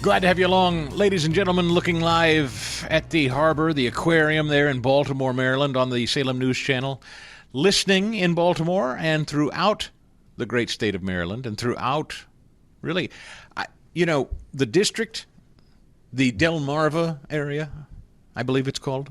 Glad to have you along, ladies and gentlemen, looking live at the harbor, the aquarium there in Baltimore, Maryland, on the Salem News Channel, listening in Baltimore and throughout the great state of Maryland, and throughout, really, the district, the Delmarva area, I believe it's called.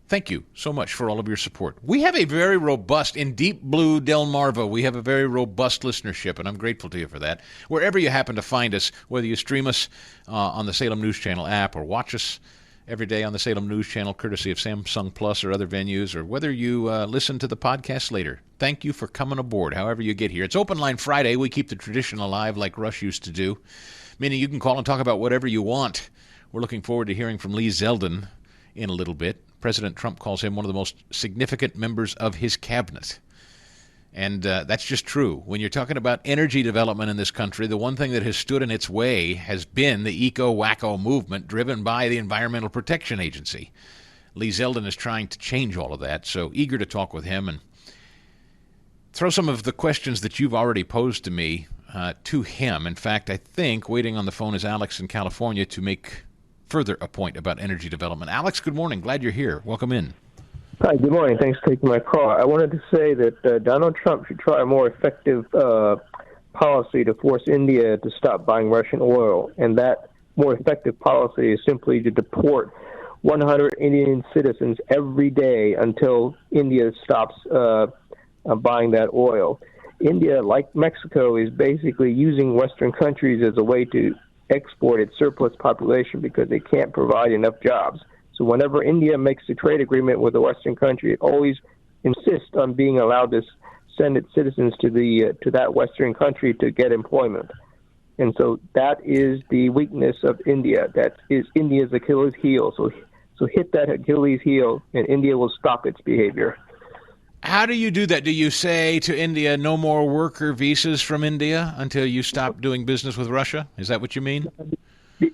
Thank you so much for all of your support. We have a very robust, in deep blue Delmarva, we have a very robust listenership, and I'm grateful to you for that. Wherever you happen to find us, whether you stream us on the Salem News Channel app or watch us every day on the Salem News Channel, courtesy of Samsung Plus or other venues, or whether you listen to the podcast later, thank you for coming aboard, however you get here. It's Open Line Friday. We keep the tradition alive like Rush used to do, meaning you can call and talk about whatever you want. We're looking forward to hearing from Lee Zeldin in a little bit. President Trump calls him one of the most significant members of his cabinet. And that's just true. When you're talking about energy development in this country, the one thing that has stood in its way has been the eco-wacko movement driven by the Environmental Protection Agency. Lee Zeldin is trying to change all of that, so eager to talk with him and throw some of the questions that you've already posed to me to him. In fact, I think waiting on the phone is Alex in California to make further a point about energy development. Alex, good morning. Glad you're here. Welcome in. Hi, good morning. Thanks for taking my call. I wanted to say that Donald Trump should try a more effective policy to force India to stop buying Russian oil. And that more effective policy is simply to deport 100 Indian citizens every day until India stops buying that oil. India, like Mexico, is basically using Western countries as a way to export its surplus population because they can't provide enough jobs. So whenever India makes a trade agreement with a Western country, it always insists on being allowed to send its citizens to that Western country to get employment. And so that is the weakness of India. That is India's Achilles heel. So hit that Achilles heel, and India will stop its behavior. How do you do that? Do you say to India, no more worker visas from India until you stop doing business with Russia? Is that what you mean?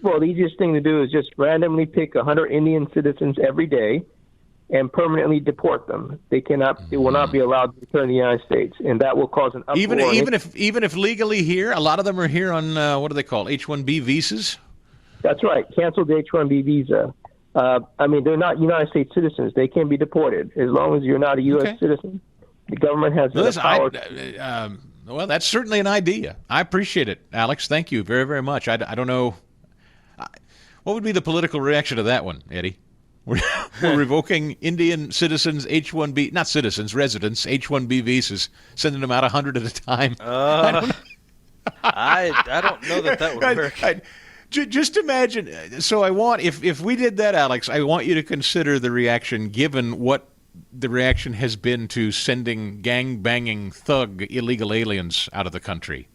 Well, the easiest thing to do is just randomly pick 100 Indian citizens every day and permanently deport them. They will not be allowed to return to the United States, and that will cause an uproar. Even if legally here, a lot of them are here on what do they call H-1B visas? That's right. Cancel the H-1B visa. They're not United States citizens. They can be deported as long as you're not a U.S. citizen. The government has the power. Well, that's certainly an idea. I appreciate it, Alex. Thank you very, very much. I don't know. What would be the political reaction to that one, Eddie? We're revoking Indian citizens H-1B, not citizens, residents, H-1B visas, sending them out 100 at a time. I don't know that would work. Just imagine. So I want, if we did that, Alex, I want you to consider the reaction given what the reaction has been to sending gang-banging thug illegal aliens out of the country.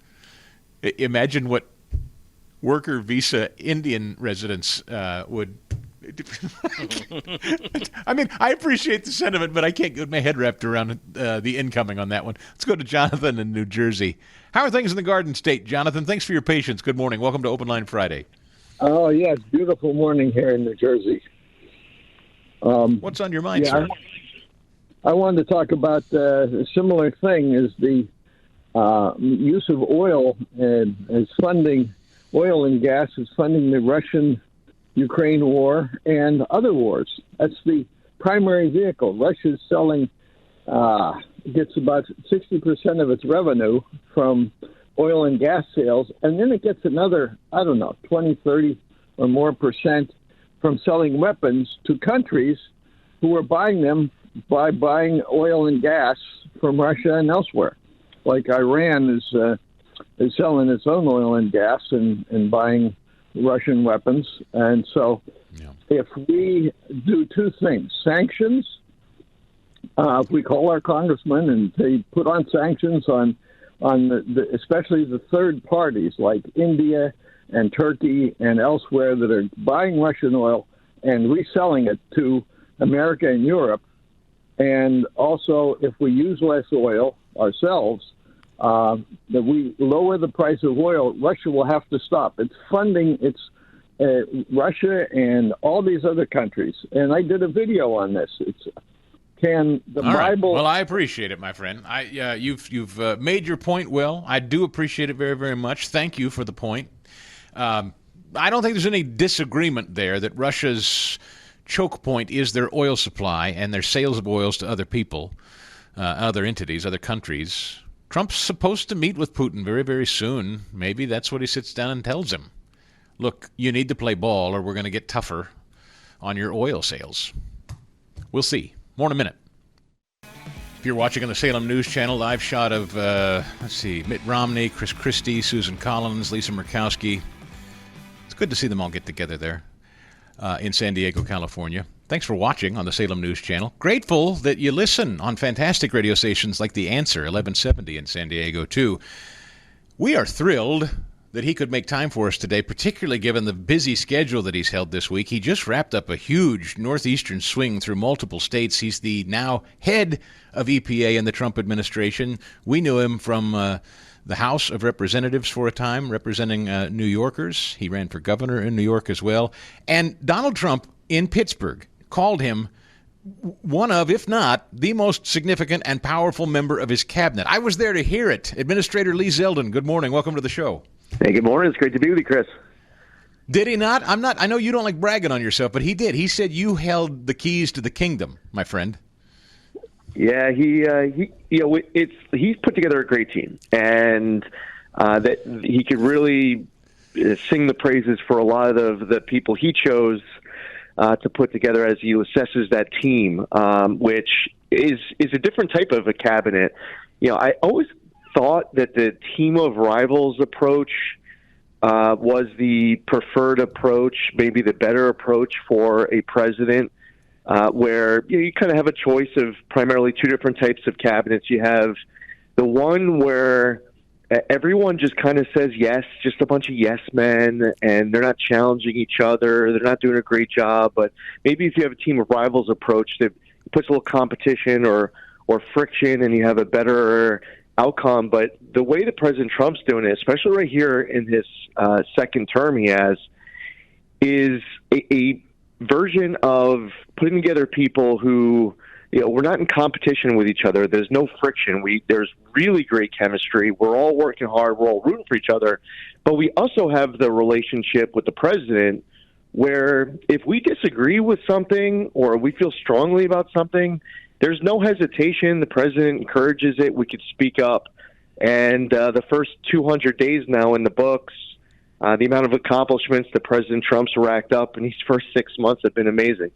Imagine what worker visa Indian residents would. I appreciate the sentiment, but I can't get my head wrapped around the incoming on that one. Let's go to Jonathan in New Jersey. How are things in the Garden State, Jonathan? Thanks for your patience. Good morning. Welcome to Open Line Friday. Oh, yes. Beautiful morning here in New Jersey. What's on your mind, sir? I wanted to talk about a similar thing is the use of oil as funding. Oil and gas is funding the Russian-Ukraine war and other wars. That's the primary vehicle. Russia's selling, gets about 60% of its revenue from oil and gas sales, and then it gets another, 20, 30 or more percent from selling weapons to countries who are buying them by buying oil and gas from Russia and elsewhere. Like Iran is selling its own oil and gas and buying Russian weapons. And so if we do two things, sanctions, if we call our congressmen and they put on sanctions on especially the third parties like India and Turkey and elsewhere that are buying Russian oil and reselling it to America and Europe, and also if we use less oil ourselves, that we lower the price of oil, Russia will have to stop. It's funding Russia and all these other countries. And I did a video on this. Can the All right. Bible... Well, I appreciate it, my friend. You've made your point well. I do appreciate it very, very much. Thank you for the point. I don't think there's any disagreement there that Russia's choke point is their oil supply and their sales of oils to other people, other entities, other countries. Trump's supposed to meet with Putin very, very soon. Maybe that's what he sits down and tells him. Look, you need to play ball or we're going to get tougher on your oil sales. We'll see. More in a minute. If you're watching on the Salem News Channel, live shot of, Mitt Romney, Chris Christie, Susan Collins, Lisa Murkowski. It's good to see them all get together there in San Diego, California. Thanks for watching on the Salem News Channel. Grateful that you listen on fantastic radio stations like The Answer, 1170 in San Diego, too. We are thrilled that he could make time for us today, particularly given the busy schedule that he's held this week. He just wrapped up a huge northeastern swing through multiple states. He's the now head of EPA in the Trump administration. We knew him from the House of Representatives for a time, representing New Yorkers. He ran for governor in New York as well. And Donald Trump in Pittsburgh called him one of, if not, the most significant and powerful member of his cabinet. I was there to hear it. Administrator Lee Zeldin, good morning. Welcome to the show. Hey, good morning. It's great to be with you, Chris. Did he not? I know you don't like bragging on yourself, but he did. He said you held the keys to the kingdom, my friend. Yeah, he's put together a great team, and that he could really sing the praises for a lot of the people he chose to put together as he assesses that team, which is a different type of a cabinet. I always thought that the team of rivals approach was the preferred approach, maybe the better approach for a president, where you kind of have a choice of primarily two different types of cabinets. You have the one where everyone just kind of says yes, just a bunch of yes men, and they're not challenging each other. They're not doing a great job. But maybe if you have a team of rivals approach that puts a little competition or friction, and you have a better outcome. But the way that President Trump's doing it, especially right here in his second term he has, is a version of putting together people who, we're not in competition with each other. There's no friction. There's really great chemistry. We're all working hard. We're all rooting for each other. But we also have the relationship with the president where if we disagree with something or we feel strongly about something, there's no hesitation. The president encourages it. We could speak up. And the first 200 days now in the books, the amount of accomplishments that President Trump's racked up in these first 6 months have been amazing.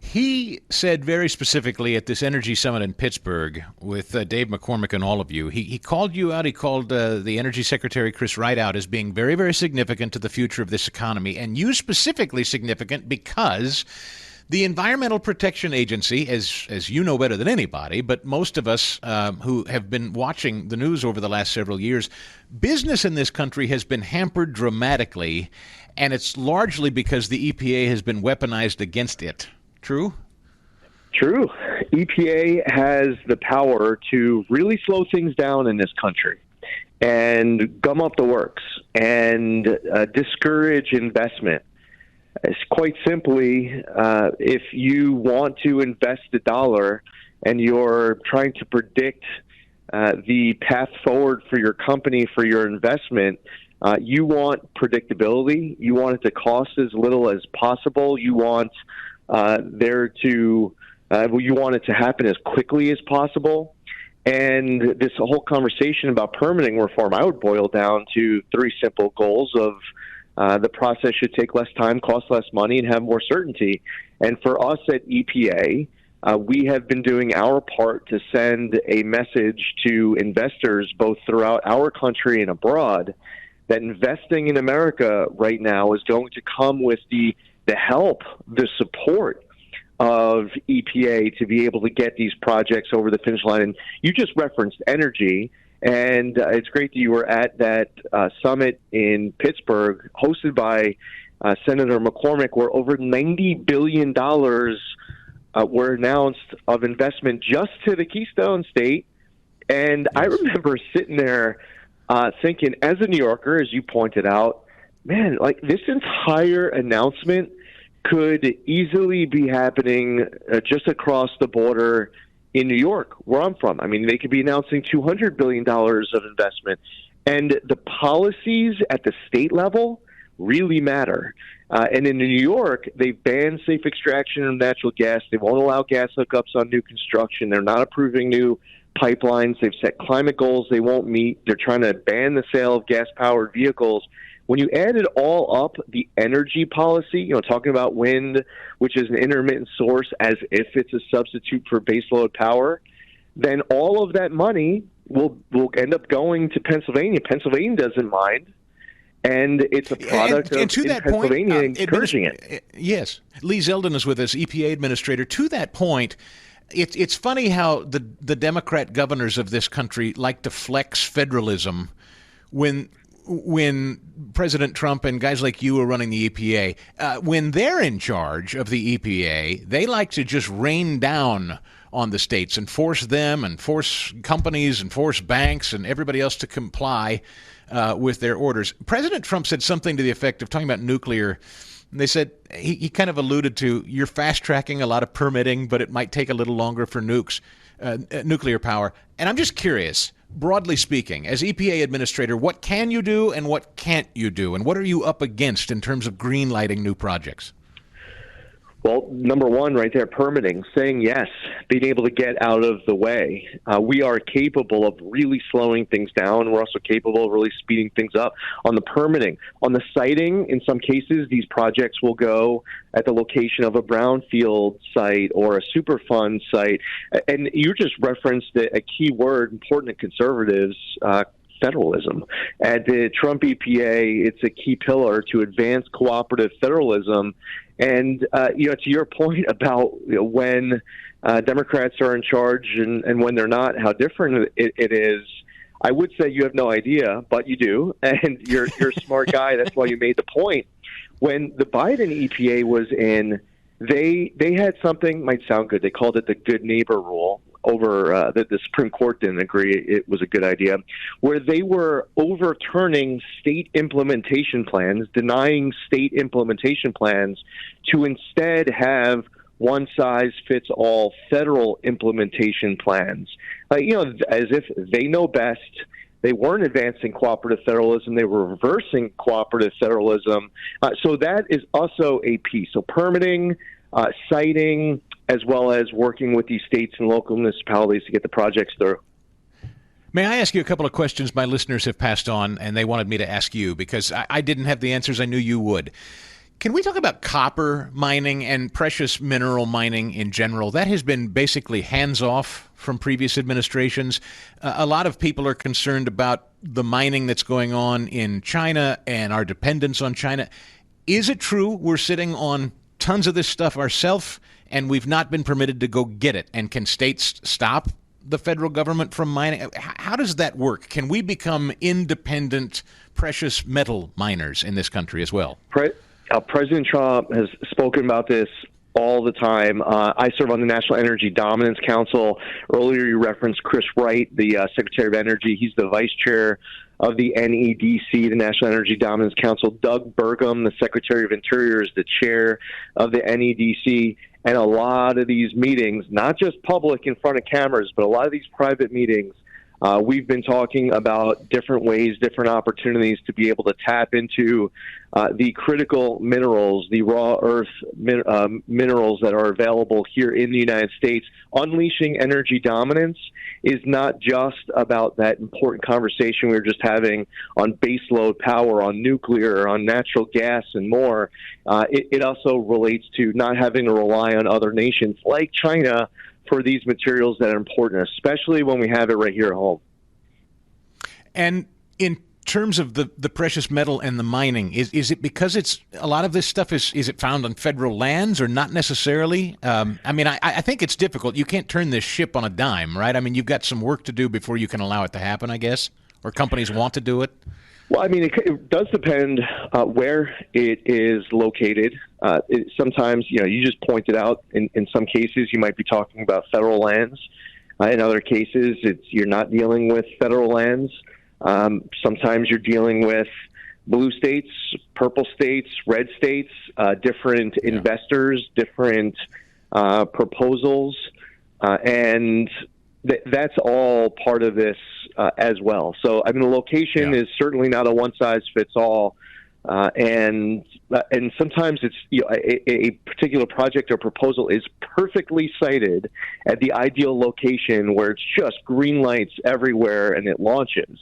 He said very specifically at this energy summit in Pittsburgh with Dave McCormick and all of you, he called you out. He called the Energy Secretary Chris Wright out as being very, very significant to the future of this economy. And you specifically significant because the Environmental Protection Agency, as you know better than anybody, but most of us who have been watching the news over the last several years, business in this country has been hampered dramatically, and it's largely because the EPA has been weaponized against it. True? True. EPA has the power to really slow things down in this country and gum up the works and discourage investment. It's quite simply, if you want to invest $1 and you're trying to predict the path forward for your company, for your investment, you want predictability. You want it to cost as little as possible. You want you want it to happen as quickly as possible. And this whole conversation about permitting reform, I would boil down to 3 simple goals of the process should take less time, cost less money, and have more certainty. And for us at EPA, we have been doing our part to send a message to investors both throughout our country and abroad that investing in America right now is going to come with the help, the support of EPA to be able to get these projects over the finish line. And you just referenced energy. And it's great that you were at that summit in Pittsburgh hosted by Senator McCormick, where over $90 billion were announced of investment just to the Keystone State And I remember sitting there thinking, as a New Yorker, as you pointed out, man, like this entire announcement could easily be happening just across the border in New York, where I'm from. I mean, they could be announcing $200 billion of investment. And the policies at the state level really matter. And in New York, they've banned safe extraction of natural gas. They won't allow gas hookups on new construction. They're not approving new pipelines. They've set climate goals they won't meet. They're trying to ban the sale of gas-powered vehicles. When you add it all up, the energy policy, talking about wind, which is an intermittent source as if it's a substitute for baseload power, then all of that money will end up going to Pennsylvania. Pennsylvania doesn't mind. And it's a product of Pennsylvania encouraging it. Yes. Lee Zeldin is with us, EPA Administrator. To that point, it's funny how the Democrat governors of this country like to flex federalism when President Trump and guys like you are running the EPA. When they're in charge of the EPA, they like to just rain down on the states and force them and force companies and force banks and everybody else to comply with their orders. President Trump said something to the effect of talking about nuclear. They said he kind of alluded to you're fast-tracking a lot of permitting, but it might take a little longer for nuclear power. And I'm just curious, broadly speaking, as EPA Administrator, what can you do and what can't you do? And what are you up against in terms of green-lighting new projects? Well, number one right there, permitting, saying yes, being able to get out of the way. We are capable of really slowing things down. We're also capable of really speeding things up on the permitting. On the siting, in some cases, these projects will go at the location of a brownfield site or a Superfund site. And you just referenced a key word important to conservatives, federalism. At the Trump EPA, it's a key pillar to advance cooperative federalism. And, to your point about when Democrats are in charge and when they're not, how different it is, I would say you have no idea, but you do. And you're a smart guy. That's why you made the point. When the Biden EPA was in, they had something, might sound good, they called it the good neighbor rule. Over the Supreme Court didn't agree it was a good idea, where they were overturning state implementation plans, denying state implementation plans to instead have one-size-fits-all federal implementation plans. As if they know best. They weren't advancing cooperative federalism. They were reversing cooperative federalism. So that is also a piece. So permitting, citing, as well as working with these states and local municipalities to get the projects through. May I ask you a couple of questions my listeners have passed on, and they wanted me to ask you because I didn't have the answers I knew you would. Can we talk about copper mining and precious mineral mining in general? That has been basically hands-off from previous administrations. A lot of people are concerned about the mining that's going on in China and our dependence on China. Is it true we're sitting on tons of this stuff ourselves, and we've not been permitted to go get it? And can states stop the federal government from mining? How does that work? Can we become independent precious metal miners in this country as well? President Trump has spoken about this all the time. I serve on the National Energy Dominance Council. Earlier you referenced Chris Wright, the Secretary of Energy. He's the vice chair of the NEDC, the National Energy Dominance Council. Doug Burgum, the Secretary of Interior, is the chair of the NEDC. And a lot of these meetings, not just public in front of cameras, but a lot of these private meetings, we've been talking about different ways, different opportunities to be able to tap into the critical minerals, the raw earth minerals that are available here in the United States. Unleashing energy dominance is not just about that important conversation we were just having on baseload power, on nuclear, on natural gas, and more. It also relates to not having to rely on other nations like China for these materials that are important, especially when we have it right here at home. And in terms of the precious metal and the mining, is it because it's a lot of this stuff is it found on federal lands or not necessarily? I think it's difficult. You can't turn this ship on a dime, right? I mean, you've got some work to do before you can allow it to happen, I guess, or companies want to do it. Well, I mean, it does depend where it is located. Sometimes, you just pointed out, in some cases, you might be talking about federal lands. In other cases, you're not dealing with federal lands. Sometimes you're dealing with blue states, purple states, red states, different investors, different proposals, and that's all part of this as well. So, I mean, the location is certainly not a one-size-fits-all, and sometimes it's a particular project or proposal is perfectly sited at the ideal location where it's just green lights everywhere and it launches.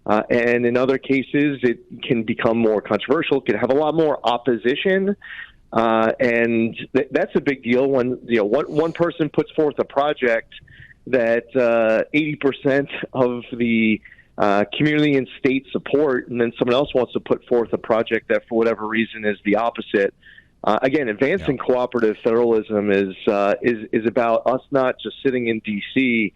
And in other cases, it can become more controversial, can have a lot more opposition. And that's a big deal when one person puts forth a project that 80% of the community and state support, and then someone else wants to put forth a project that, for whatever reason, is the opposite. Again, advancing cooperative federalism is about us not just sitting in D.C.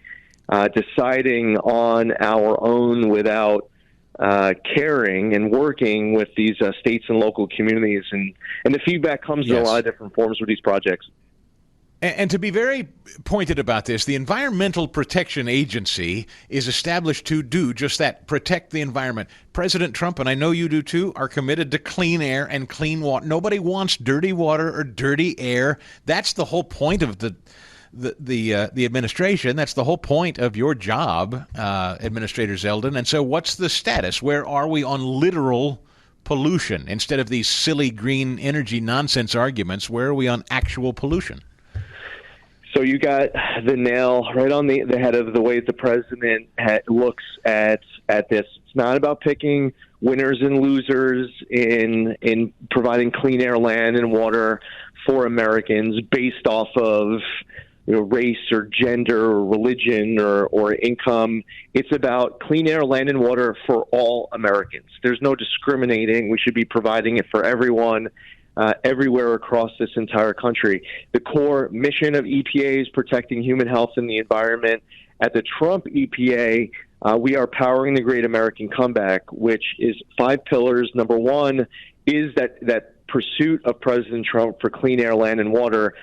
Deciding on our own without caring and working with these states and local communities, and the feedback comes in a lot of different forms with these projects. And to be very pointed about this, the Environmental Protection Agency is established to do just that, protect the environment. President Trump, and I know you do too, are committed to clean air and clean water. Nobody wants dirty water or dirty air. That's the whole point of the administration. That's the whole point of your job, Administrator Zeldin. And so what's the status? Where are we on literal pollution? Instead of these silly green energy nonsense arguments, where are we on actual pollution? So you got the nail right on the head of the way the president looks at this. It's not about picking winners and losers in providing clean air, land, and water for Americans based off of race or gender or religion or income. It's about clean air, land, and water for all Americans. There's no discriminating. We should be providing it for everyone. Everywhere across this entire country. The core mission of EPA is protecting human health and the environment. At the Trump EPA, we are powering the Great American Comeback, which is 5 pillars. Number one is that pursuit of President Trump for clean air, land, and water.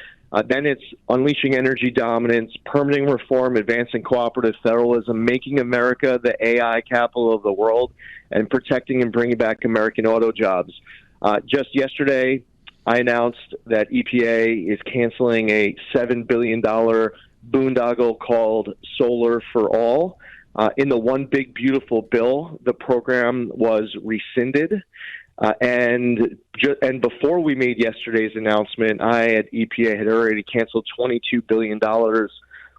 Then it's unleashing energy dominance, permitting reform, advancing cooperative federalism, making America the AI capital of the world, and protecting and bringing back American auto jobs. Just yesterday, I announced that EPA is canceling a $7 billion boondoggle called Solar for All. In the One Big Beautiful Bill, the program was rescinded. And before we made yesterday's announcement, I at EPA had already canceled $22 billion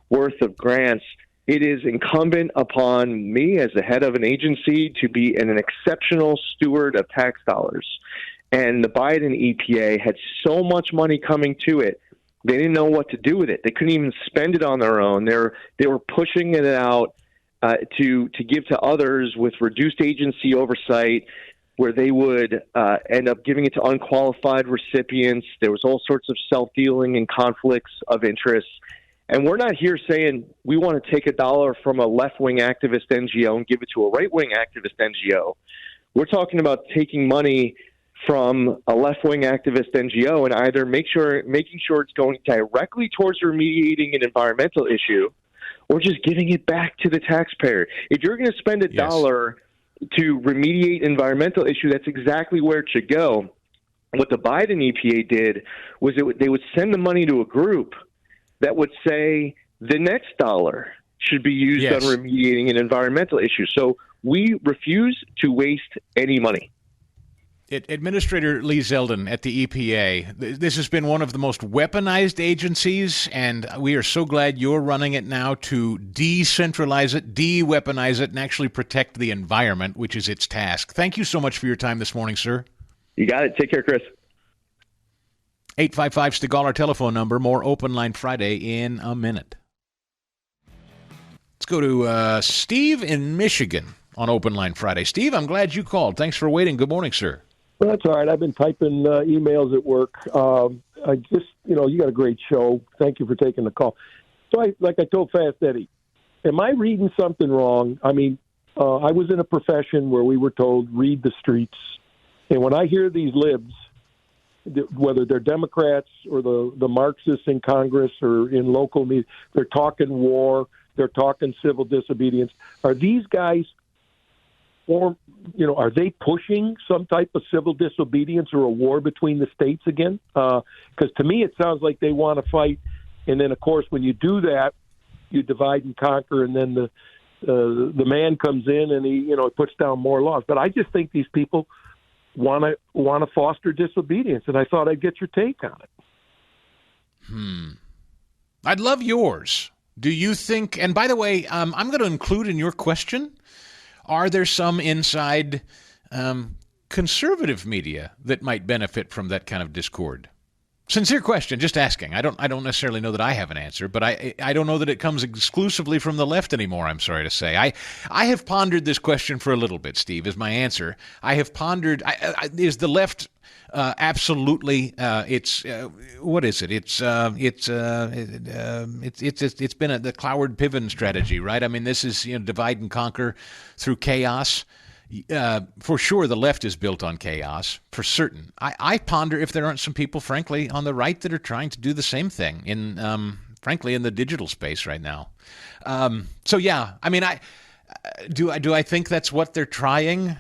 worth of grants. It is incumbent upon me as the head of an agency to be an exceptional steward of tax dollars. And the Biden EPA had so much money coming to it, they didn't know what to do with it. They couldn't even spend it on their own. They were pushing it out to give to others with reduced agency oversight, where they would end up giving it to unqualified recipients. There was all sorts of self-dealing and conflicts of interest. And we're not here saying we want to take $1 from a left-wing activist NGO and give it to a right-wing activist NGO. We're talking about taking money from a left-wing activist NGO and either making sure it's going directly towards remediating an environmental issue or just giving it back to the taxpayer. If you're going to spend $1 to remediate an environmental issue, that's exactly where it should go. What the Biden EPA did was they would send the money to a group that would say the next $1 should be used on remediating an environmental issue. So we refuse to waste any money. Administrator Lee Zeldin at the EPA, this has been one of the most weaponized agencies, and we are so glad you're running it now to decentralize it, de-weaponize it, and actually protect the environment, which is its task. Thank you so much for your time this morning, sir. You got it. Take care, Chris. 855 Stigall, our telephone number. More Open Line Friday in a minute. Let's go to Steve in Michigan on Open Line Friday. Steve, I'm glad you called. Thanks for waiting. Good morning, sir. Well, that's all right. I've been typing emails at work. I just, you got a great show. Thank you for taking the call. So, like I told Fast Eddie, am I reading something wrong? I mean, I was in a profession where we were told, read the streets. And when I hear these libs, whether they're Democrats or the Marxists in Congress or in local media, they're talking war, They're talking civil disobedience. Are these guys, are they pushing some type of civil disobedience or a war between the states again? Because to me, it sounds like they want to fight. And then, of course, when you do that, you divide and conquer, and then the man comes in and he puts down more laws. But I just think these people want to foster disobedience, and I thought I'd get your take on it. I'd love yours. Do you think, and by the way, I'm going to include in your question, are there some inside conservative media that might benefit from that kind of discord? Sincere question, just asking. I don't necessarily know that I have an answer, but I don't know that it comes exclusively from the left anymore, I'm sorry to say. I have pondered this question for a little bit, Steve, is my answer. I have pondered, is the left absolutely, what is it? It's been the Cloward Piven strategy, right? I mean, this is, divide and conquer through chaos. For sure, the left is built on chaos, for certain. I ponder if there aren't some people, frankly, on the right that are trying to do the same thing in, frankly, in the digital space right now. So yeah, I mean, do I think that's what they're trying?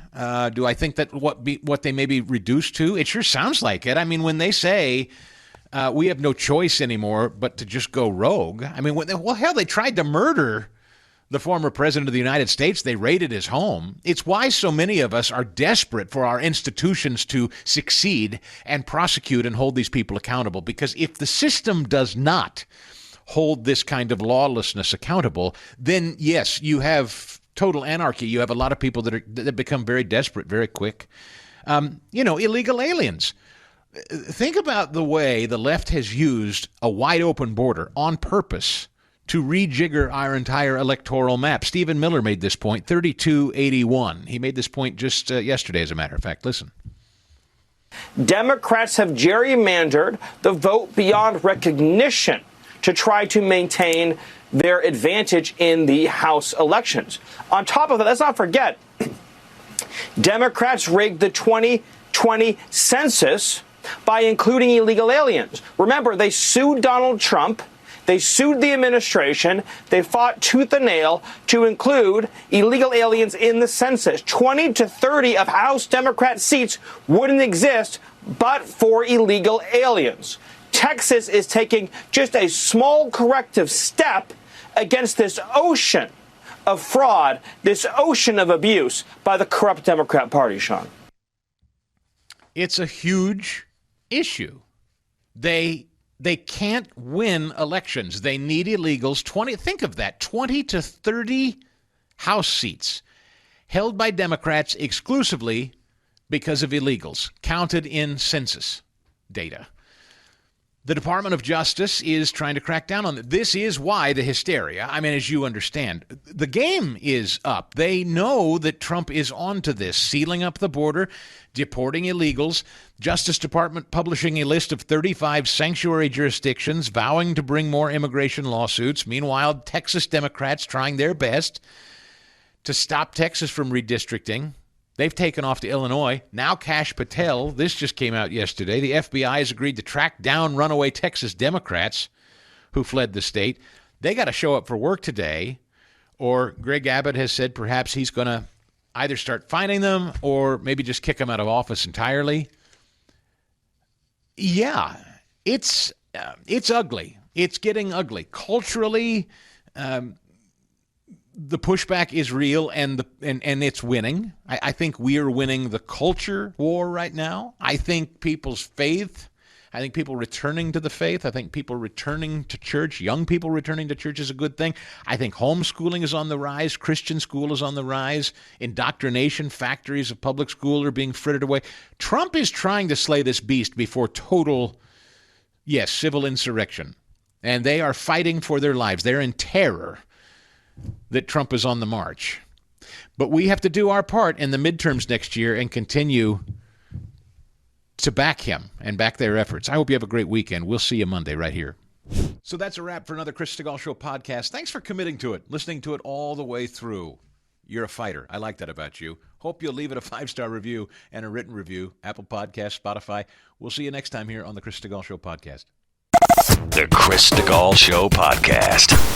Do I think that what they may be reduced to? It sure sounds like it. I mean, when they say we have no choice anymore but to just go rogue. I mean, they tried to murder the former president of the United States. They raided his home. It's why so many of us are desperate for our institutions to succeed and prosecute and hold these people accountable. Because if the system does not hold this kind of lawlessness accountable, then yes, you have total anarchy. You have a lot of people that become very desperate very quick. Illegal aliens. Think about the way the left has used a wide open border on purpose to rejigger our entire electoral map. Stephen Miller made this point, 3281. He made this point just yesterday, as a matter of fact. Listen. Democrats have gerrymandered the vote beyond recognition to try to maintain their advantage in the House elections. On top of that, let's not forget, Democrats rigged the 2020 census by including illegal aliens. Remember, they sued Donald Trump. They sued the administration. They fought tooth and nail to include illegal aliens in the census. 20 to 30 of House Democrat seats wouldn't exist but for illegal aliens. Texas is taking just a small corrective step against this ocean of fraud, this ocean of abuse by the corrupt Democrat Party, Sean. It's a huge issue. They can't win elections. They need illegals. Think of that, 20 to 30 House seats held by Democrats exclusively because of illegals, counted in census data. The Department of Justice is trying to crack down on it. This is why the hysteria. I mean, as you understand, the game is up. They know that Trump is onto this, sealing up the border, deporting illegals, Justice Department publishing a list of 35 sanctuary jurisdictions, vowing to bring more immigration lawsuits. Meanwhile, Texas Democrats trying their best to stop Texas from redistricting. They've taken off to Illinois. Now Kash Patel, this just came out yesterday, the FBI has agreed to track down runaway Texas Democrats who fled the state. They got to show up for work today, or Greg Abbott has said perhaps he's going to either start fining them or maybe just kick them out of office entirely. Yeah, it's ugly. It's getting ugly. Culturally, the pushback is real, and it's winning. I think we are winning the culture war right now. I think people's faith, I think people returning to the faith, I think people returning to church, young people returning to church is a good thing. I think homeschooling is on the rise, Christian school is on the rise, indoctrination factories of public school are being frittered away. Trump is trying to slay this beast before total, civil insurrection. And they are fighting for their lives. They're in terror that Trump is on the march. But we have to do our part in the midterms next year and continue to back him and back their efforts. I hope you have a great weekend. We'll see you Monday right here. So that's a wrap for another Chris Stigall Show podcast. Thanks for committing to it, listening to it all the way through. You're a fighter. I like that about you. Hope you'll leave it a 5-star review and a written review. Apple Podcasts, Spotify. We'll see you next time here on the Chris Stigall Show podcast. The Chris Stigall Show podcast.